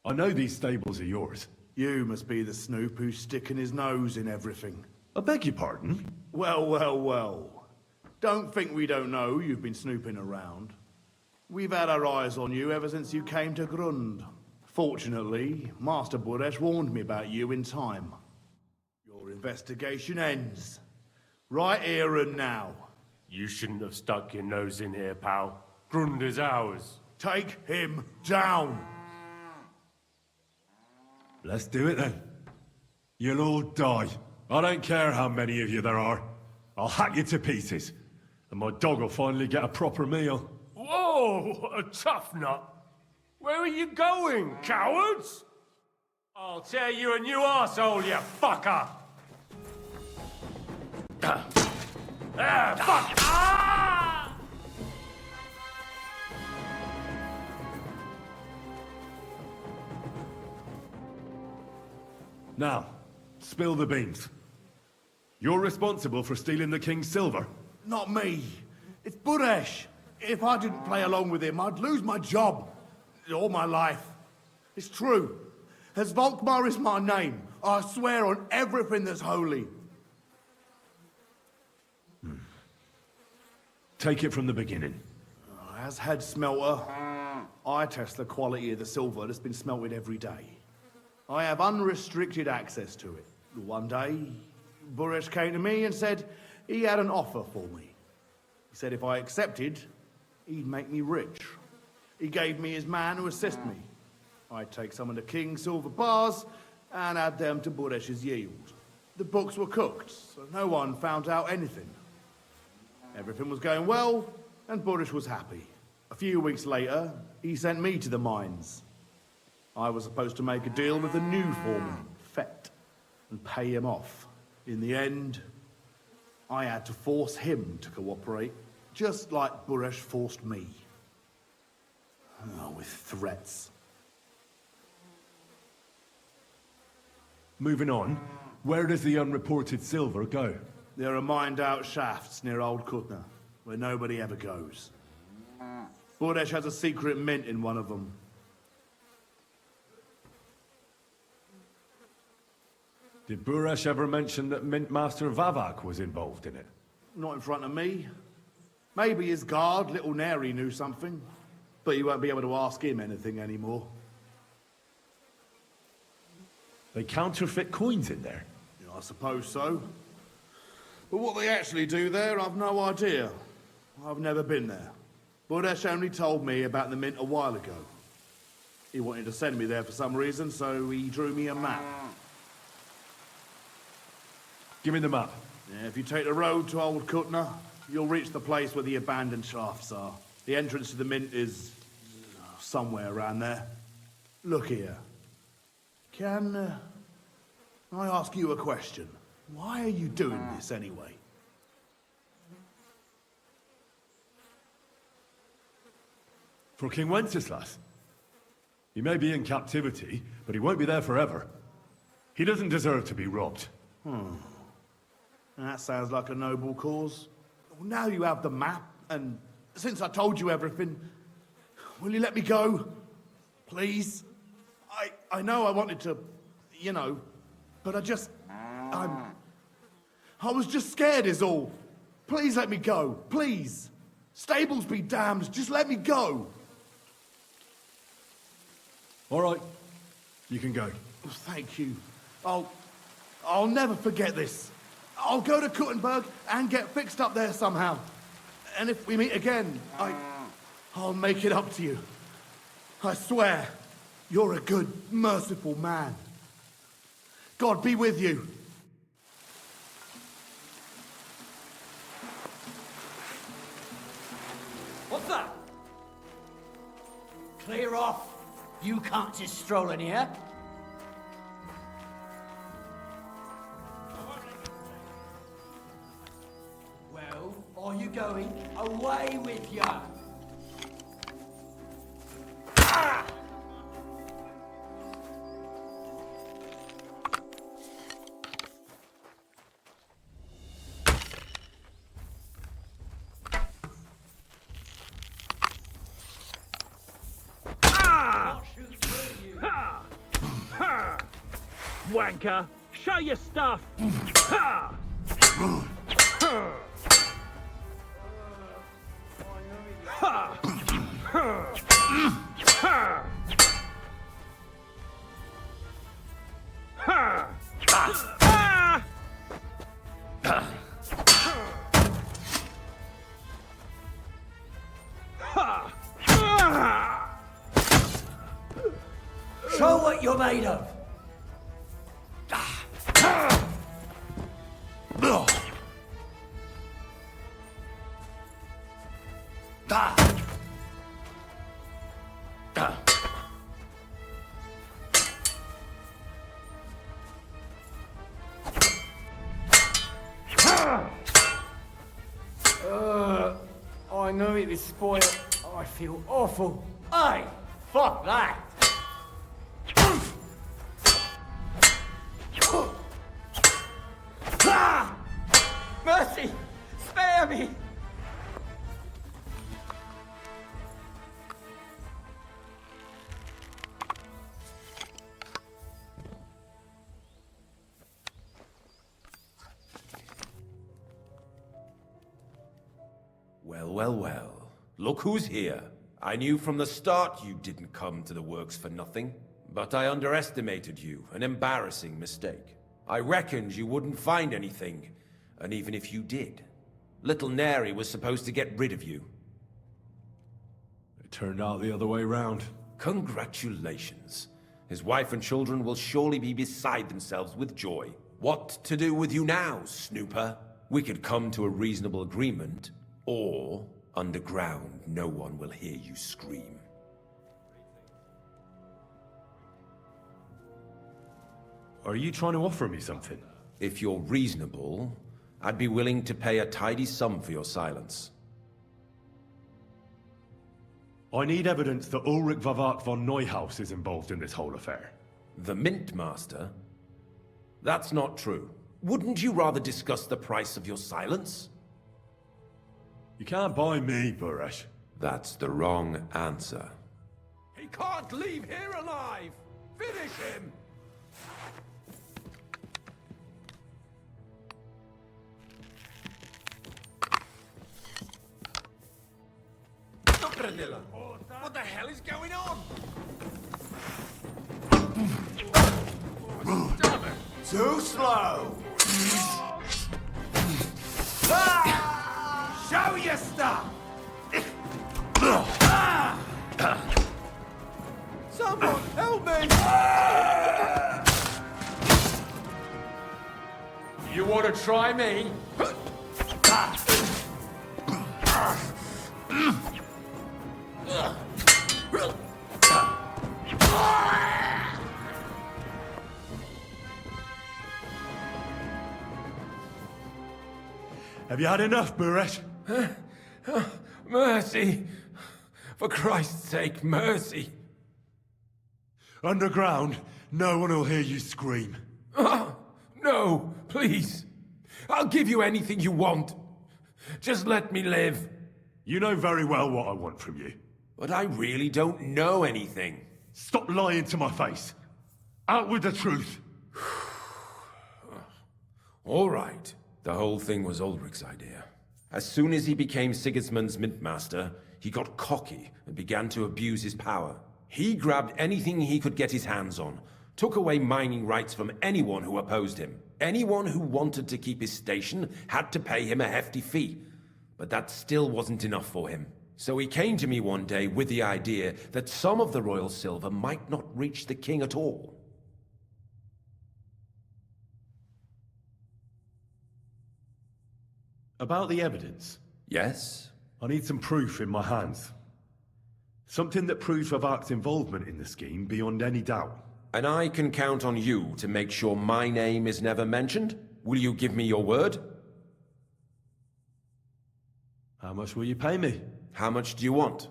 I know these stables are yours. You must be the snoop who's sticking his nose in everything. I beg your pardon? Well, well, well. Don't think we don't know you've been snooping around. We've had our eyes on you ever since you came to Grund. Fortunately, Master Buresh warned me about you in time. Your investigation ends. Right here and now. You shouldn't have stuck your nose in here, pal. Grund is ours. Take him down! Let's do it then. You'll all die. I don't care how many of you there are. I'll hack you to pieces. And my dog will finally get a proper meal. Whoa, a tough nut. Where are you going, cowards? I'll tear you a new arsehole, you fucker! Fuck! Ah! Now, spill the beans. You're responsible for stealing the king's silver. Not me. It's Buresh. If I didn't play along with him, I'd lose my job. All my life. It's true. As Volkmar is my name, I swear on everything that's holy. Take it from the beginning. As head smelter, I test the quality of the silver that's been smelted every day. I have unrestricted access to it. One day, Buresh came to me and said he had an offer for me. He said if I accepted, he'd make me rich. He gave me his man to assist me. I'd take some of the king's silver bars and add them to Buresh's yield. The books were cooked, so no one found out anything. Everything was going well, and Buresh was happy. A few weeks later, he sent me to the mines. I was supposed to make a deal with the new foreman, Fett, and pay him off. In the end, I had to force him to cooperate, just like Buresh forced me. Oh, with threats. Moving on, where does the unreported silver go? There are mined-out shafts near Old Kutna, where nobody ever goes. Buresh has a secret mint in one of them. Did Buresh ever mention that Mint Master Vavak was involved in it? Not in front of me. Maybe his guard, Little Neri, knew something, but you won't be able to ask him anything anymore. They counterfeit coins in there? Yeah, I suppose so. But what they actually do there, I've no idea. I've never been there. Buresh only told me about the mint a while ago. He wanted to send me there for some reason, so he drew me a map. Give me the map. Yeah, if you take the road to Old Kutna, you'll reach the place where the abandoned shafts are. The entrance to the mint is somewhere around there. Look here. Can I ask you a question? Why are you doing this anyway? For King Wenceslas. He may be in captivity, but he won't be there forever. He doesn't deserve to be robbed. That sounds like a noble cause. Well, now you have the map, and since I told you everything, will you let me go? Please? I know I wanted to, you know, but I was just scared is all. Please let me go, please. Stables be damned, just let me go. All right, you can go. Thank you. I'll never forget this. I'll go to Kuttenberg and get fixed up there somehow. And if we meet again, I'll make it up to you. I swear, you're a good, merciful man. God be with you. What's that? Clear off. You can't just stroll in here. Well, are you going? Away with you! Ah! Wanker! Show your stuff! Ha! Ha! Ha! Ha! Ha! Ah! Show what you're made of! I know it is spoiled. I feel awful. Aye, fuck that! Mercy! Spare me! Well, well, well. Look who's here. I knew from the start you didn't come to the works for nothing. But I underestimated you, an embarrassing mistake. I reckoned you wouldn't find anything, and even if you did, little Neri was supposed to get rid of you. It turned out the other way round. Congratulations. His wife and children will surely be beside themselves with joy. What to do with you now, snooper? We could come to a reasonable agreement, or underground no one will hear you scream. Are you trying to offer me something? If you're reasonable, I'd be willing to pay a tidy sum for your silence. I need evidence that Ulrich Vavart von Neuhaus is involved in this whole affair. The Mint Master? That's not true. Wouldn't you rather discuss the price of your silence? You can't buy me, Buresh. That's the wrong answer. He can't leave here alive! Finish him! What the hell is going on? Damn it! Too slow! Show your stuff! Someone help me! You want to try me? Have you had enough, Buresh? Mercy! For Christ's sake, mercy! Underground, no one will hear you scream. No, please. I'll give you anything you want. Just let me live. You know very well what I want from you. But I really don't know anything. Stop lying to my face. Out with the truth. All right. The whole thing was Ulrich's idea. As soon as he became Sigismund's Mint Master, he got cocky and began to abuse his power. He grabbed anything he could get his hands on, took away mining rights from anyone who opposed him. Anyone who wanted to keep his station had to pay him a hefty fee. But that still wasn't enough for him. So he came to me one day with the idea that some of the royal silver might not reach the king at all. About the evidence? Yes? I need some proof in my hands. Something that proves Vavart's involvement in the scheme beyond any doubt. And I can count on you to make sure my name is never mentioned? Will you give me your word? How much will you pay me? How much do you want?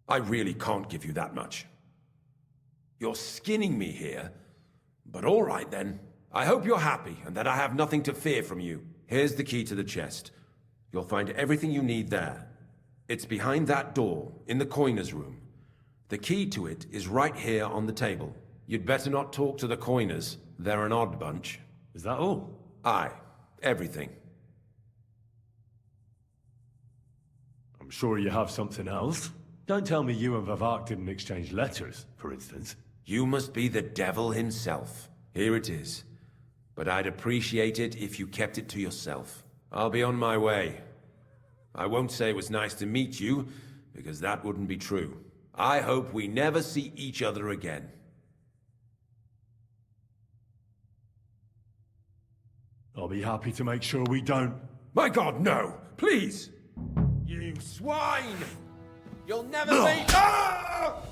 I really can't give you that much. You're skinning me here, but all right then. I hope you're happy and that I have nothing to fear from you. Here's the key to the chest. You'll find everything you need there. It's behind that door, in the coiner's room. The key to it is right here on the table. You'd better not talk to the coiners. They're an odd bunch. Is that all? Aye. Everything. I'm sure you have something else. Don't tell me you and Vavart didn't exchange letters, for instance. You must be the devil himself. Here it is. But I'd appreciate it if you kept it to yourself. I'll be on my way. I won't say it was nice to meet you, because that wouldn't be true. I hope we never see each other again. I'll be happy to make sure we don't. My God, no! Please! You swine! You'll never No. be... Ah!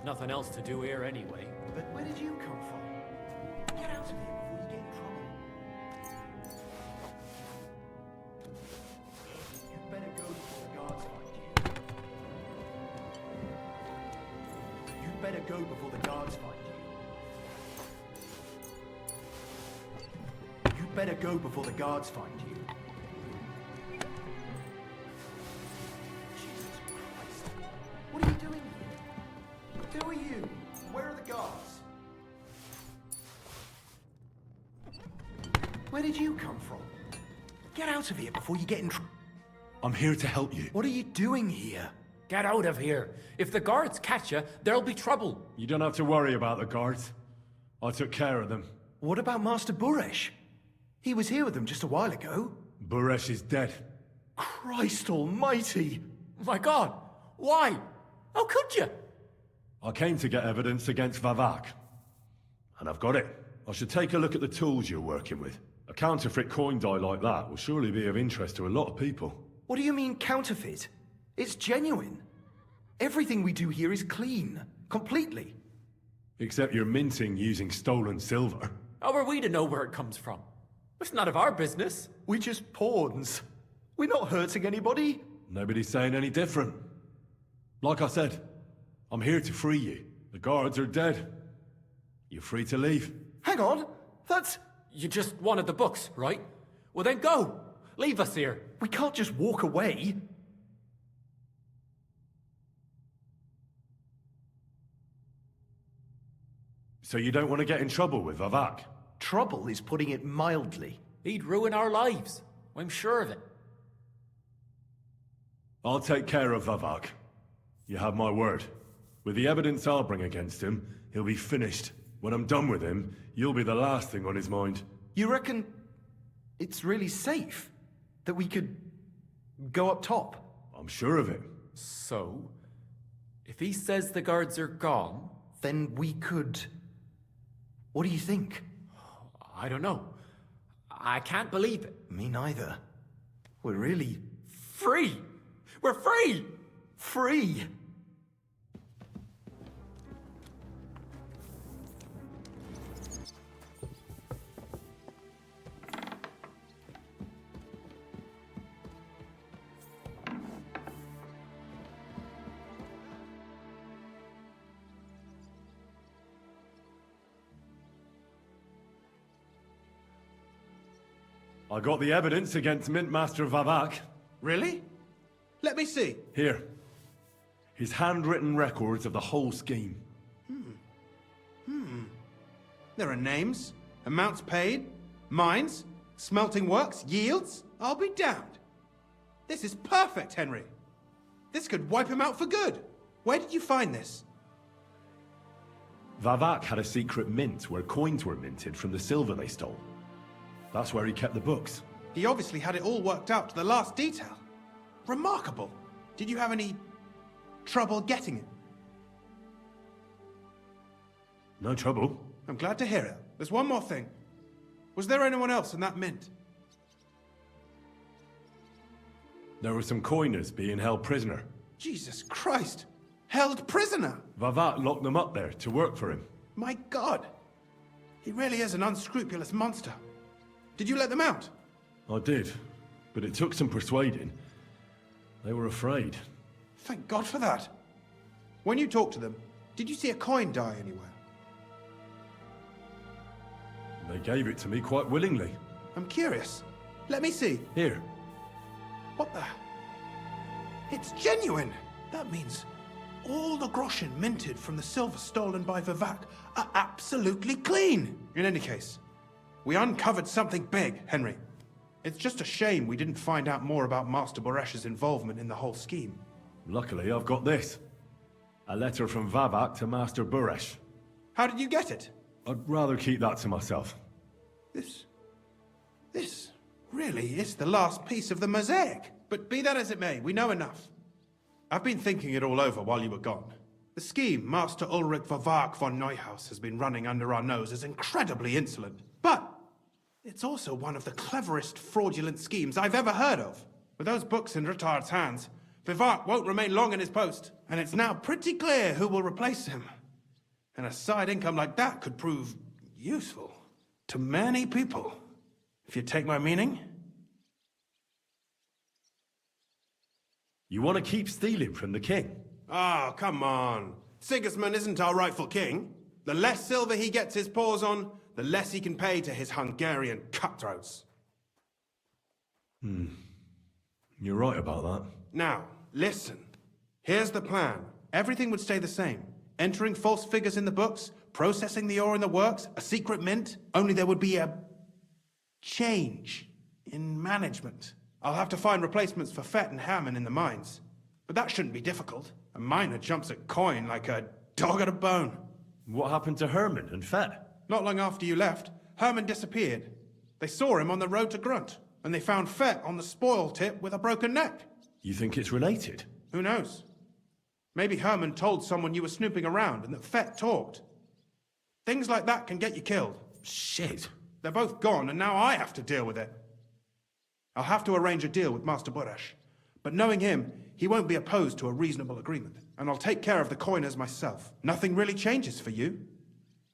nothing else to do here anyway. But where did you come from? Get out of here before you get in trouble. You'd better go before the guards find you. You'd better go before the guards find you. You'd better go before the guards find you. Jesus Christ. What are you doing here? Who are you? Where are the guards? Where did you come from? Get out of here before you get in trouble. I'm here to help you. What are you doing here? Get out of here. If the guards catch you, there'll be trouble. You don't have to worry about the guards. I took care of them. What about Master Buresh? He was here with them just a while ago. Buresh is dead. Christ almighty! My God, why? How could you? I came to get evidence against Vavak. And I've got it. I should take a look at the tools you're working with. A counterfeit coin die like that will surely be of interest to a lot of people. What do you mean counterfeit? It's genuine. Everything we do here is clean. Completely. Except you're minting using stolen silver. How are we to know where it comes from? It's none of our business. We're just pawns. We're not hurting anybody. Nobody's saying any different. Like I said, I'm here to free you. The guards are dead. You're free to leave. Hang on. That's... You just wanted the books, right? Well then go. Leave us here. We can't just walk away. So you don't want to get in trouble with Vavak? Trouble is putting it mildly. He'd ruin our lives. I'm sure of it. I'll take care of Vavak. You have my word. With the evidence I'll bring against him, he'll be finished. When I'm done with him, you'll be the last thing on his mind. You reckon it's really safe? That we could go up top? I'm sure of it. So, if he says the guards are gone... Then we could... What do you think? I don't know. I can't believe it. Me neither. We're really... Free! We're free! Free! I got the evidence against Mintmaster Vavak. Really? Let me see. Here. His handwritten records of the whole scheme. There are names, amounts paid, mines, smelting works, yields. I'll be damned. This is perfect, Henry. This could wipe him out for good. Where did you find this? Vavak had a secret mint where coins were minted from the silver they stole. That's where he kept the books. He obviously had it all worked out to the last detail. Remarkable. Did you have any trouble getting it? No trouble. I'm glad to hear it. There's one more thing. Was there anyone else in that mint? There were some coiners being held prisoner. Jesus Christ! Held prisoner! Vavak locked them up there to work for him. My God! He really is an unscrupulous monster. Did you let them out? I did, but it took some persuading. They were afraid. Thank God for that. When you talked to them, did you see a coin die anywhere? They gave it to me quite willingly. I'm curious. Let me see. Here. What the? It's genuine! That means all the groschen minted from the silver stolen by Vivak are absolutely clean! In any case, we uncovered something big, Henry. It's just a shame we didn't find out more about Master Boresh's involvement in the whole scheme. Luckily, I've got this. A letter from Vavak to Master Buresh. How did you get it? I'd rather keep that to myself. This really is the last piece of the mosaic. But be that as it may, we know enough. I've been thinking it all over while you were gone. The scheme Master Ulrich Vavak von Neuhaus has been running under our nose is incredibly insolent. But it's also one of the cleverest fraudulent schemes I've ever heard of. With those books in Rittard's hands, Vivart won't remain long in his post, and it's now pretty clear who will replace him. And a side income like that could prove useful to many people, if you take my meaning. You want to keep stealing from the king? Oh, come on. Sigismund isn't our rightful king. The less silver he gets his paws on, the less he can pay to his Hungarian cutthroats. You're right about that. Now, listen. Here's the plan. Everything would stay the same. Entering false figures in the books, processing the ore in the works, a secret mint, only there would be a change in management. I'll have to find replacements for Fett and Hammond in the mines. But that shouldn't be difficult. A miner jumps at coin like a dog at a bone. What happened to Herman and Fett? Not long after you left, Herman disappeared. They saw him on the road to Grunt, and they found Fett on the spoil tip with a broken neck. You think it's related? Who knows? Maybe Herman told someone you were snooping around and that Fett talked. Things like that can get you killed. Shit. They're both gone, and now I have to deal with it. I'll have to arrange a deal with Master Buresh. But knowing him, he won't be opposed to a reasonable agreement. And I'll take care of the coiners myself. Nothing really changes for you.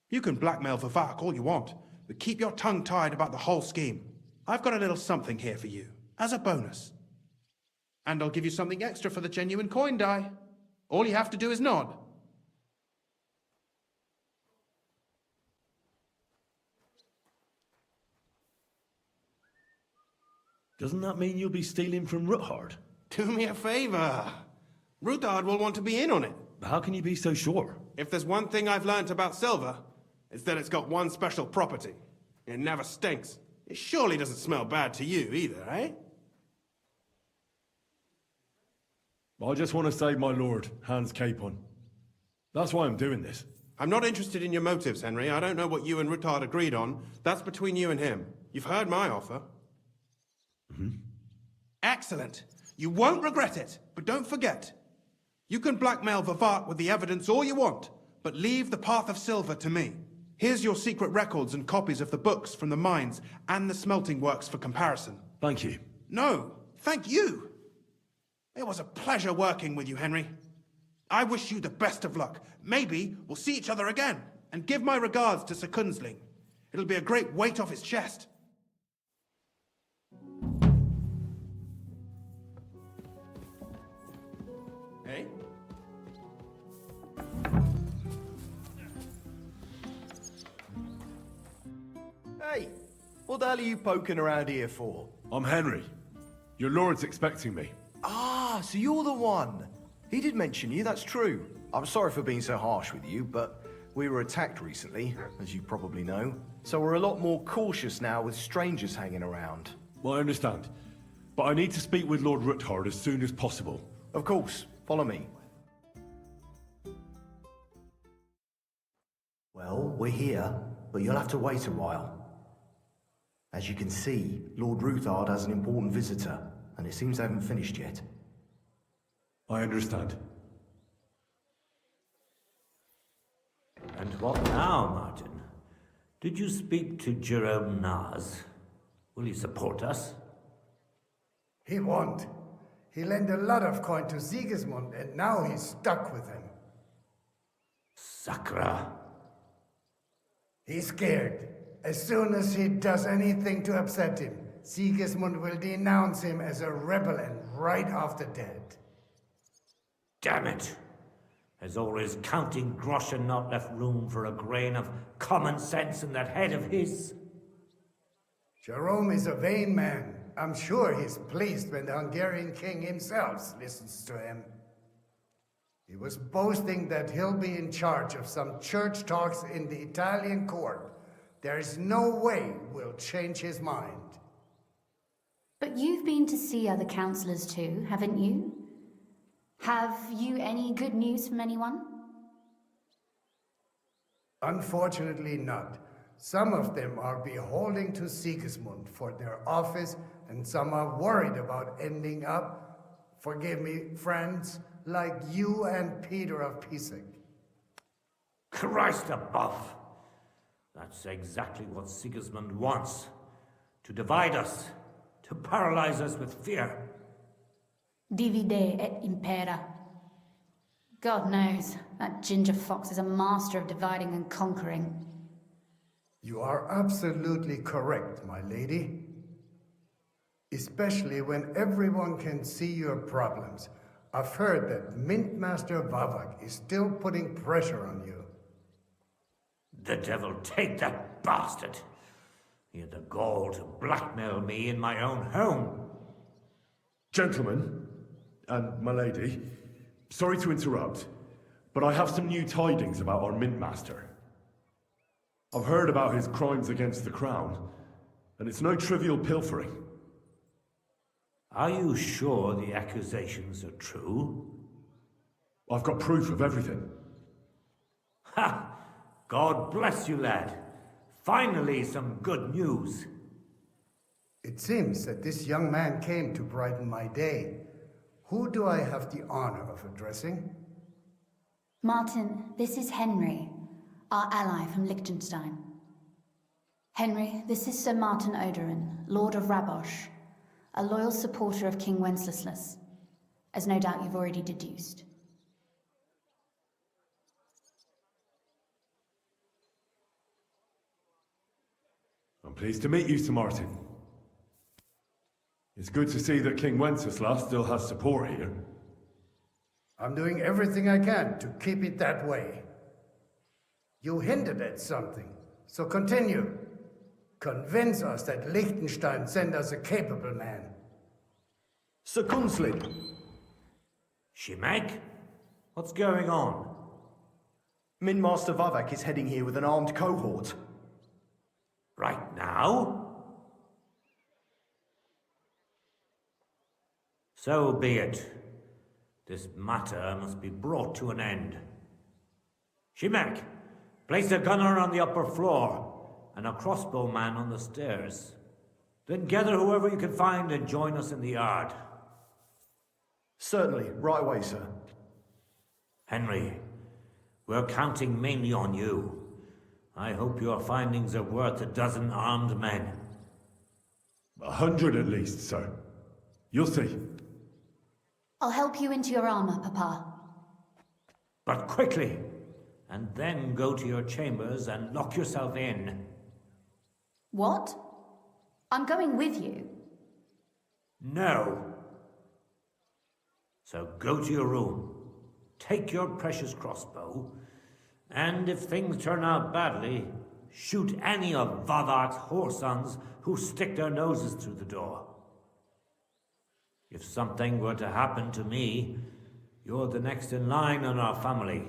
You can blackmail Vivak all you want, but keep your tongue tied about the whole scheme. I've got a little something here for you, as a bonus. And I'll give you something extra for the genuine coin die. All you have to do is nod. Doesn't that mean you'll be stealing from Ruthard? Do me a favor. Ruthard will want to be in on it. How can you be so sure? If there's one thing I've learnt about silver, it's that it's got one special property. It never stinks. It surely doesn't smell bad to you either, eh? I just want to save my lord, Hans Capon. That's why I'm doing this. I'm not interested in your motives, Henry. I don't know what you and Ruthard agreed on. That's between you and him. You've heard my offer. Excellent. You won't regret it, but don't forget. You can blackmail Vivart with the evidence all you want, but leave the Path of Silver to me. Here's your secret records and copies of the books from the mines and the smelting works for comparison. Thank you. No, thank you. It was a pleasure working with you, Henry. I wish you the best of luck. Maybe we'll see each other again. And give my regards to Sir Kunzling. It'll be a great weight off his chest. Hey? Hey, what the hell are you poking around here for? I'm Henry. Your lord's expecting me. Ah, so you're the one. He did mention you, that's true. I'm sorry for being so harsh with you, but we were attacked recently, as you probably know. So we're a lot more cautious now with strangers hanging around. Well, I understand. But I need to speak with Lord Ruthard as soon as possible. Of course. Follow me. Well, we're here, but you'll have to wait a while. As you can see, Lord Ruthard has an important visitor, and it seems they haven't finished yet. I understand. And what now, Martin? Did you speak to Jerome Naz? Will he support us? He won't. He lent a lot of coin to Sigismund, and now he's stuck with him. Sakra. He's scared. As soon as he does anything to upset him, Sigismund will denounce him as a rebel and right off the dead. Damn it! Has all his counting groschen not left room for a grain of common sense in that head of his? Jerome is a vain man. I'm sure he's pleased when the Hungarian king himself listens to him. He was boasting that he'll be in charge of some church talks in the Italian court. There's no way we'll change his mind. But you've been to see other councillors too, haven't you? Have you any good news from anyone? Unfortunately not. Some of them are beholden to Sigismund for their office, and some are worried about ending up, forgive me, friends, like you and Peter of Pisek. Christ above! That's exactly what Sigismund wants. To divide us. To paralyze us with fear. Divide et impera. God knows, that ginger fox is a master of dividing and conquering. You are absolutely correct, my lady. Especially when everyone can see your problems. I've heard that Mint Master Vavak is still putting pressure on you. The devil take that bastard! He had the gall to blackmail me in my own home. Gentlemen, and my lady, sorry to interrupt, but I have some new tidings about our Mint Master. I've heard about his crimes against the crown, and it's no trivial pilfering. Are you sure the accusations are true? I've got proof of everything. Ha! God bless you, lad. Finally, some good news. It seems that this young man came to brighten my day. Who do I have the honor of addressing? Martin, this is Henry, our ally from Liechtenstein. Henry, this is Sir Martin Odorin, Lord of Rabosh, a loyal supporter of King Wenceslas, as no doubt you've already deduced. I'm pleased to meet you, Sir Martin. It's good to see that King Wenceslas still has support here. I'm doing everything I can to keep it that way. You hinted at something, so continue. Convince us that Liechtenstein sent us a capable man. Sir Gunslin. Shimek? What's going on? Min Master Vavak is heading here with an armed cohort. Right now? So be it. This matter must be brought to an end. Shimek, place a gunner on the upper floor and a crossbowman on the stairs. Then gather whoever you can find and join us in the yard. Certainly, right away, sir. Henry, we're counting mainly on you. I hope your findings are worth a dozen armed men. 100 at least, sir. You'll see. I'll help you into your armor, Papa. But quickly, and then go to your chambers and lock yourself in. What? I'm going with you. No. So go to your room, take your precious crossbow, and if things turn out badly, shoot any of Vavak's whoresons who stick their noses through the door. If something were to happen to me, you're the next in line in our family.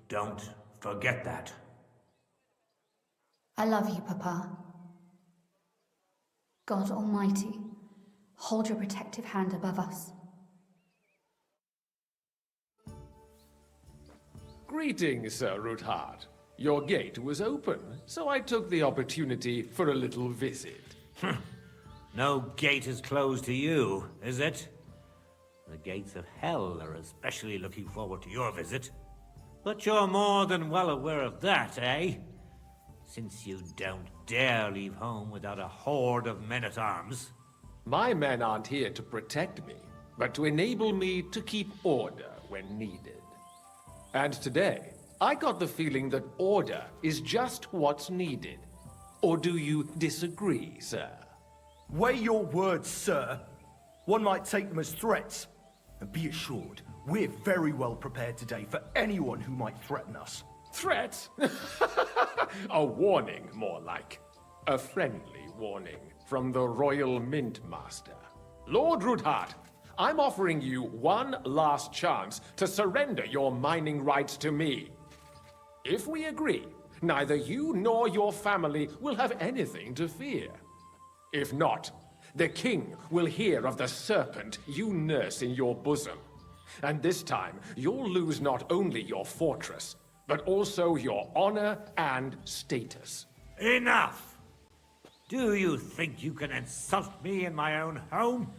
Don't forget that. I love you, Papa. God Almighty, hold your protective hand above us. Greetings, Sir Ruthard. Your gate was open, so I took the opportunity for a little visit. No gate is closed to you, is it? The gates of hell are especially looking forward to your visit. But you're more than well aware of that, eh? Since you don't dare leave home without a horde of men-at-arms. My men aren't here to protect me, but to enable me to keep order when needed. And today, I got the feeling that order is just what's needed. Or do you disagree, sir? Weigh your words, sir. One might take them as threats. And be assured, we're very well prepared today for anyone who might threaten us. Threat? A warning, more like. A friendly warning from the Royal Mint Master. Lord Ruthard, I'm offering you one last chance to surrender your mining rights to me. If we agree, neither you nor your family will have anything to fear. If not, the king will hear of the serpent you nurse in your bosom. And this time, you'll lose not only your fortress, but also your honor and status. Enough! Do you think you can insult me in my own home?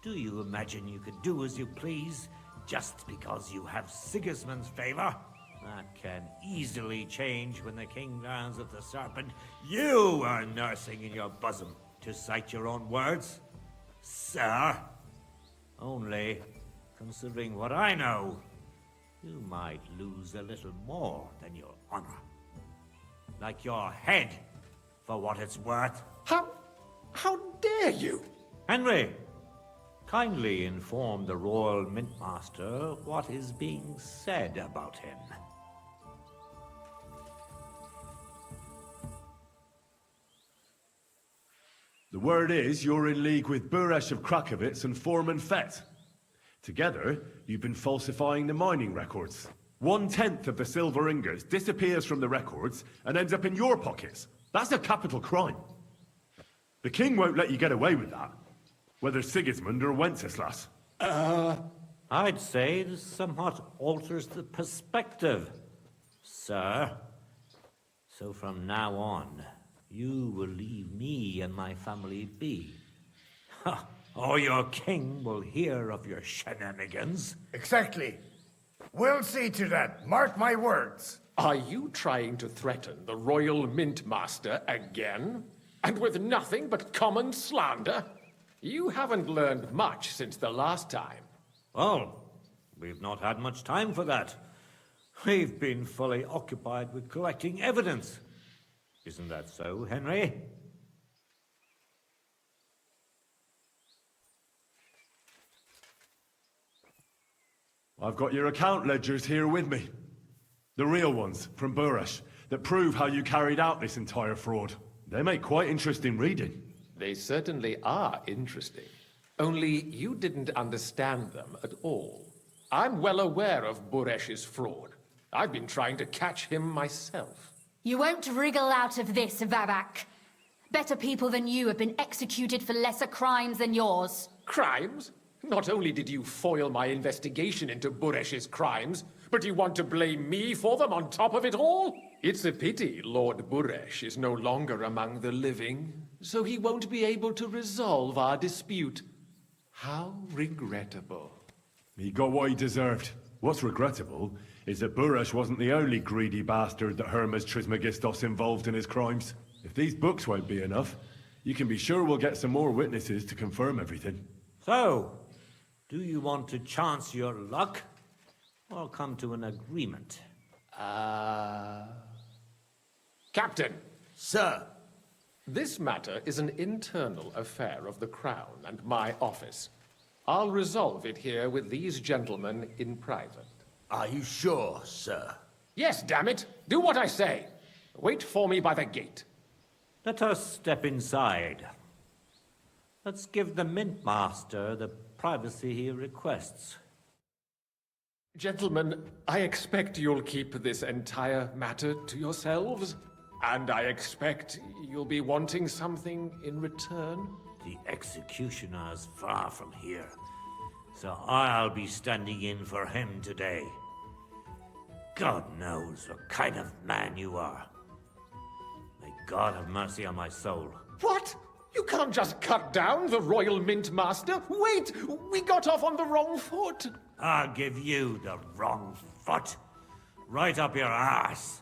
Do you imagine you can do as you please, just because you have Sigismund's favor? That can easily change when the king learns of the serpent you are nursing in your bosom, to cite your own words. Sir, Only, considering what I know, you might lose a little more than your honor. Like your head, for what it's worth. How dare you? Henry, kindly inform the Royal Mintmaster what is being said about him. The word is you're in league with Buresh of Krakowitz and Foreman Fett. Together, you've been falsifying the mining records. 1/10 of the silver ingots disappears from the records and ends up in your pockets. That's a capital crime. The king won't let you get away with that, whether Sigismund or Wenceslas. I'd say this somewhat alters the perspective, sir. So from now on, you will leave me and my family be. Or your king will hear of your shenanigans. Exactly. We'll see to that. Mark my words. Are you trying to threaten the Royal Mintmaster again? And with nothing but common slander? You haven't learned much since the last time. Well, we've not had much time for that. We've been fully occupied with collecting evidence. Isn't that so, Henry? I've got your account ledgers here with me. The real ones, from Buresh, that prove how you carried out this entire fraud. They make quite interesting reading. They certainly are interesting. Only you didn't understand them at all. I'm well aware of Buresh's fraud. I've been trying to catch him myself. You won't wriggle out of this, Vavak. Better people than you have been executed for lesser crimes than yours. Crimes? Not only did you foil my investigation into Buresh's crimes, but you want to blame me for them on top of it all? It's a pity Lord Buresh is no longer among the living, so he won't be able to resolve our dispute. How regrettable. He got what he deserved. What's regrettable is that Buresh wasn't the only greedy bastard that Hermes Trismegistos involved in his crimes. If these books won't be enough, you can be sure we'll get some more witnesses to confirm everything. So, do you want to chance your luck, or come to an agreement? Captain! Sir! This matter is an internal affair of the Crown and my office. I'll resolve it here with these gentlemen in private. Are you sure, sir? Yes, damn it! Do what I say! Wait for me by the gate. Let us step inside. Let's give the Mintmaster the privacy he requests. Gentlemen, I expect you'll keep this entire matter to yourselves. And I expect you'll be wanting something in return. The executioner's far from here, so I'll be standing in for him today. God knows what kind of man you are. May God have mercy on my soul. What? You can't just cut down the Royal Mintmaster. Wait! We got off on the wrong foot. I'll give you the wrong foot. Right up your arse.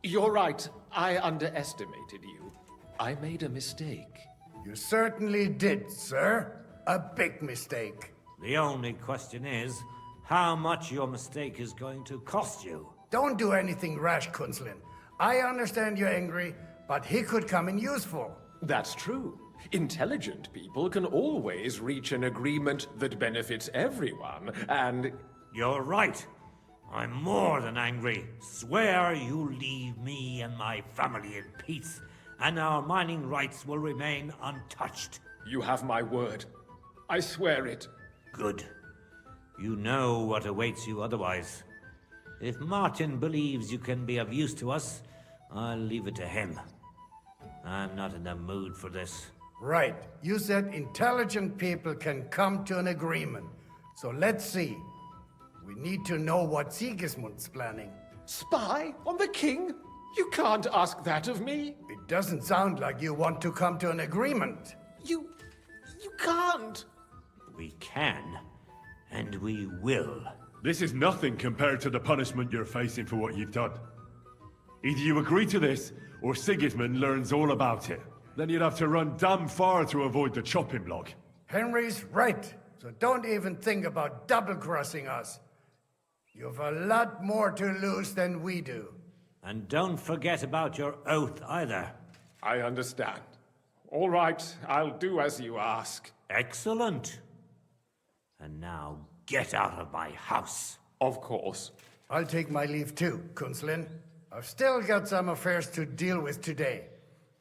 You're right. I underestimated you. I made a mistake. You certainly did, sir. A big mistake. The only question is, how much your mistake is going to cost you. Don't do anything rash, Kunslin. I understand you're angry, but he could come in useful. That's true. Intelligent people can always reach an agreement that benefits everyone, and... You're right. I'm more than angry. Swear you leave me and my family in peace, and our mining rights will remain untouched. You have my word. I swear it. Good. You know what awaits you otherwise. If Martin believes you can be of use to us, I'll leave it to him. I'm not in the mood for this. Right. You said intelligent people can come to an agreement. So let's see. We need to know what Sigismund's planning. Spy on the king? You can't ask that of me. It doesn't sound like you want to come to an agreement. You can't. We can, and we will. This is nothing compared to the punishment you're facing for what you've done. Either you agree to this, or Sigismund learns all about it. Then you'd have to run damn far to avoid the chopping block. Henry's right. so don't even think about double-crossing us. You've a lot more to lose than we do. And don't forget about your oath either. I understand. All right, I'll do as you ask. Excellent. And now get out of my house. Of course. I'll take my leave too, Kunslin. I've still got some affairs to deal with today.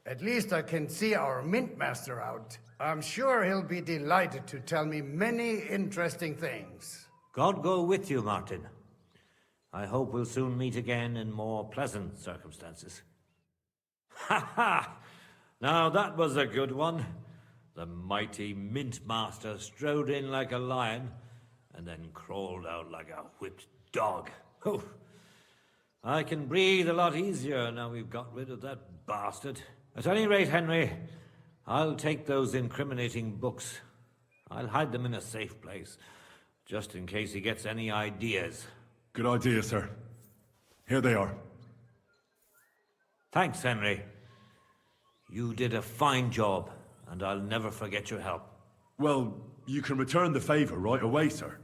At least I can see our mint master out. I'm sure he'll be delighted to tell me many interesting things. God go with you, Martin. I hope we'll soon meet again in more pleasant circumstances. Ha ha! Now that was a good one. The mighty mint master strode in like a lion and then crawled out like a whipped dog. Oh, I can breathe a lot easier now we've got rid of that bastard. At any rate, Henry, I'll take those incriminating books. I'll hide them in a safe place, just in case he gets any ideas. Good idea, sir. Here they are. Thanks, Henry. You did a fine job, and I'll never forget your help. Well, you can return the favor right away, sir.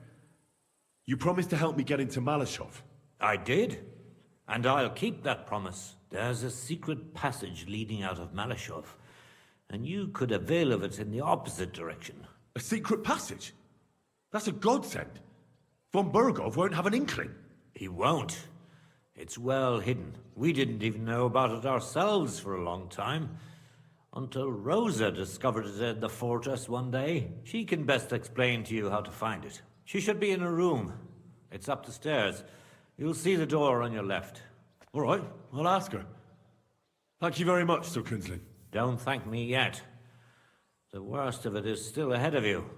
You promised to help me get into Malashov. I did, and I'll keep that promise. There's a secret passage leading out of Malashov, and you could avail of it in the opposite direction. A secret passage? That's a godsend. Von Burgov won't have an inkling. He won't. It's well hidden. We didn't even know about it ourselves for a long time. Until Rosa discovered it in the fortress one day. She can best explain to you how to find it. She should be in her room. It's up the stairs. You'll see the door on your left. All right, I'll ask her. Thank you very much, Sir Kunslin. Don't thank me yet. The worst of it is still ahead of you.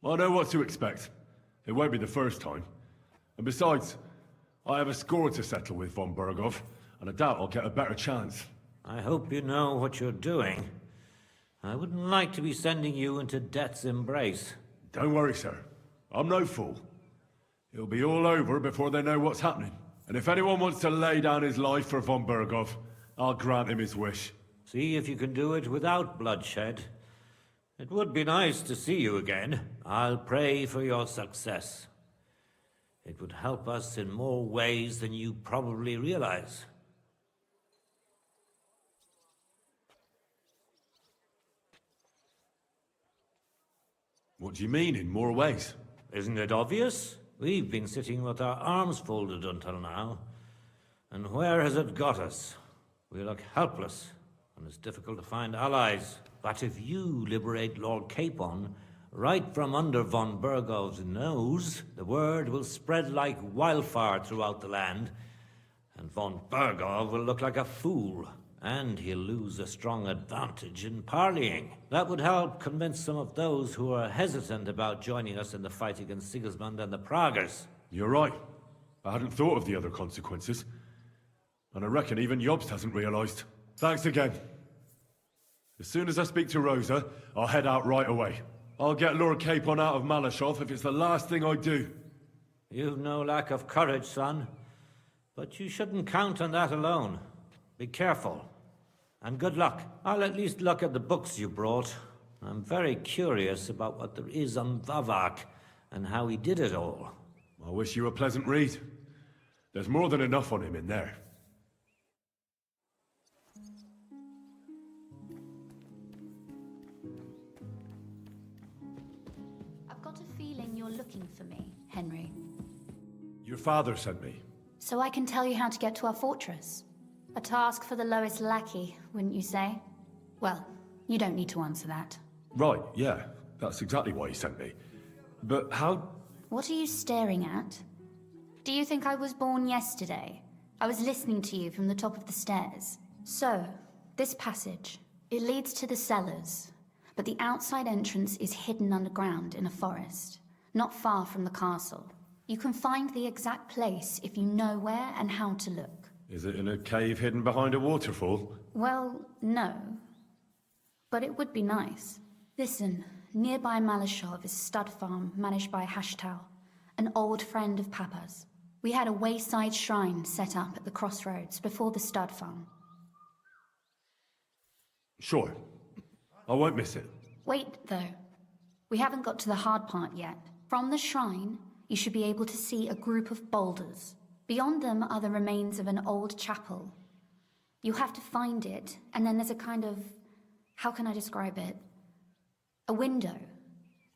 I know what to expect. It won't be the first time. And besides, I have a score to settle with Von Burgov, and I doubt I'll get a better chance. I hope you know what you're doing. I wouldn't like to be sending you into death's embrace. Don't worry, sir. I'm no fool. It'll be all over before they know what's happening. And if anyone wants to lay down his life for Von Burgov, I'll grant him his wish. See if you can do it without bloodshed. It would be nice to see you again. I'll pray for your success. It would help us in more ways than you probably realize. What do you mean, in more ways? Isn't it obvious? We've been sitting with our arms folded until now. And where has it got us? We look helpless, and it's difficult to find allies. But if you liberate Lord Capon, right from under von Burgov's nose, the word will spread like wildfire throughout the land, and von Burgov will look like a fool, and he'll lose a strong advantage in parleying. That would help convince some of those who are hesitant about joining us in the fight against Sigismund and the Praguers. You're right. I hadn't thought of the other consequences. And I reckon even Jobst hasn't realized. Thanks again. As soon as I speak to Rosa, I'll head out right away. I'll get Lord Capon out of Malashov if it's the last thing I do. You've no lack of courage, son. But you shouldn't count on that alone. Be careful. And good luck. I'll at least look at the books you brought. I'm very curious about what there is on Vavak and how he did it all. I wish you a pleasant read. There's more than enough on him in there. I've got a feeling you're looking for me, Henry. Your father sent me. So I can tell you how to get to our fortress. A task for the lowest lackey, wouldn't you say? Well, you don't need to answer that. Right, yeah. That's exactly why he sent me. But how... What are you staring at? Do you think I was born yesterday? I was listening to you from the top of the stairs. So, this passage, it leads to the cellars, but the outside entrance is hidden underground in a forest, not far from the castle. You can find the exact place if you know where and how to look. Is it in a cave hidden behind a waterfall? Well, no. But it would be nice. Listen, nearby Malashov is a stud farm managed by Hashtal, an old friend of Papa's. We had a wayside shrine set up at the crossroads before the stud farm. Sure. I won't miss it. Wait, though. We haven't got to the hard part yet. From the shrine, you should be able to see a group of boulders. Beyond them are the remains of an old chapel. You have to find it, and then there's a kind of... how can I describe it? A window.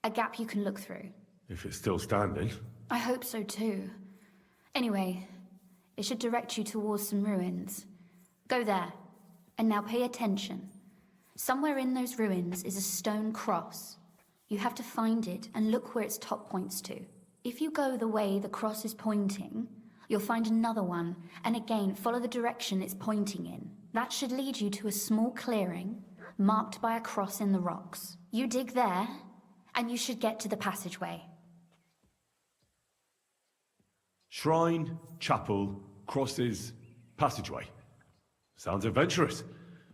A gap you can look through. If it's still standing. I hope so too. Anyway, it should direct you towards some ruins. Go there. And now pay attention. Somewhere in those ruins is a stone cross. You have to find it and look where its top points to. If you go the way the cross is pointing, you'll find another one, and again follow the direction it's pointing in. That should lead you to a small clearing, marked by a cross in the rocks. You dig there, and you should get to the passageway. Shrine, chapel, crosses, passageway. Sounds adventurous.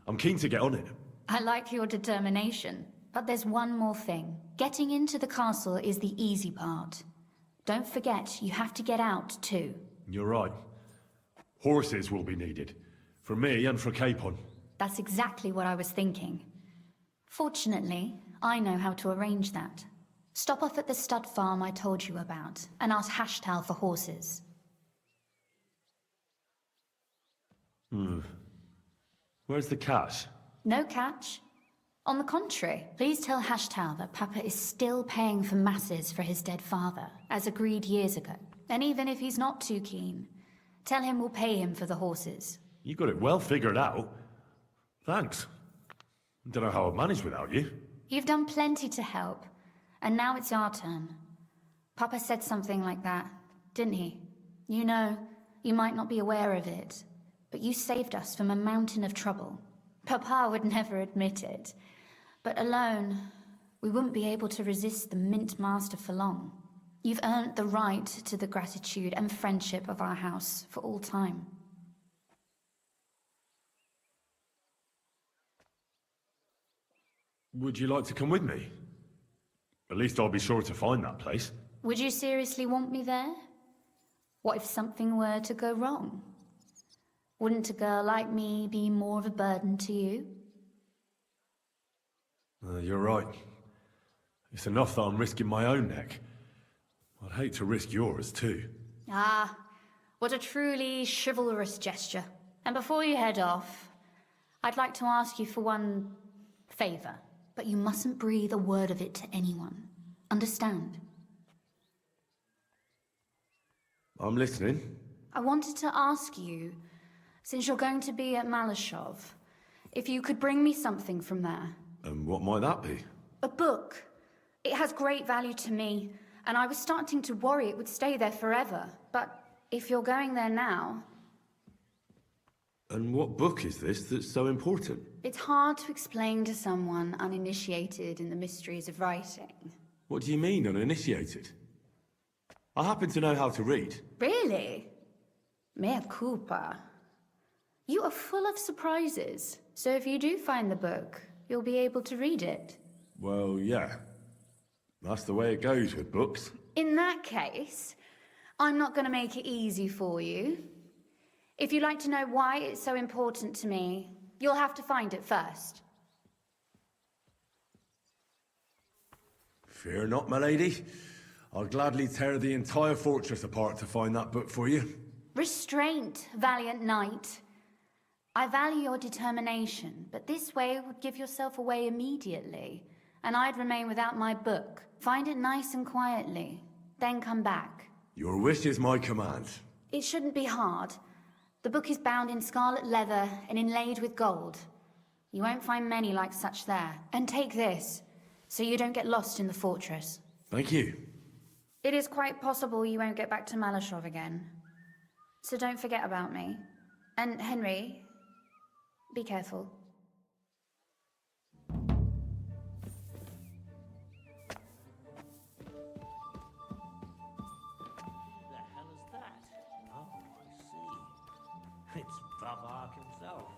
I'm keen to get on it. I like your determination, but there's one more thing. Getting into the castle is the easy part. Don't forget, you have to get out too. You're right. Horses will be needed. For me and for Capon. That's exactly what I was thinking. Fortunately, I know how to arrange that. Stop off at the stud farm I told you about, and ask Hashtal for horses. Where's the cash? No catch. On the contrary, please tell Hashtal that Papa is still paying for masses for his dead father, as agreed years ago. And even if he's not too keen, tell him we'll pay him for the horses. You got it well figured out. Thanks. Don't know how I'd manage without you. You've done plenty to help, and now it's our turn. Papa said something like that, didn't he? You know, you might not be aware of it, but you saved us from a mountain of trouble. Papa would never admit it, but alone, we wouldn't be able to resist the Mint Master for long. You've earned the right to the gratitude and friendship of our house for all time. Would you like to come with me? At least I'll be sure to find that place. Would you seriously want me there? What if something were to go wrong? Wouldn't a girl like me be more of a burden to you? You're right. It's enough that I'm risking my own neck. I'd hate to risk yours, too. Ah, what a truly chivalrous gesture. And before you head off, I'd like to ask you for one favor, but you mustn't breathe a word of it to anyone. Understand? I'm listening. I wanted to ask you, since you're going to be at Malashov, if you could bring me something from there. And what might that be? A book. It has great value to me, and I was starting to worry it would stay there forever. But if you're going there now... And what book is this that's so important? It's hard to explain to someone uninitiated in the mysteries of writing. What do you mean, uninitiated? I happen to know how to read. Really? Mea culpa. You are full of surprises, so if you do find the book, you'll be able to read it. Well, yeah. That's the way it goes with books. In that case, I'm not going to make it easy for you. If you'd like to know why it's so important to me, you'll have to find it first. Fear not, my lady. I'll gladly tear the entire fortress apart to find that book for you. Restraint, valiant knight. I value your determination, but this way would give yourself away immediately, and I'd remain without my book. Find it nice and quietly, then come back. Your wish is my command. It shouldn't be hard. The book is bound in scarlet leather and inlaid with gold. You won't find many like such there. And take this, so you don't get lost in the fortress. Thank you. It is quite possible you won't get back to Malashov again. So don't forget about me. And Henry, be careful. Who the hell is that? Oh, I see. It's Vavark himself.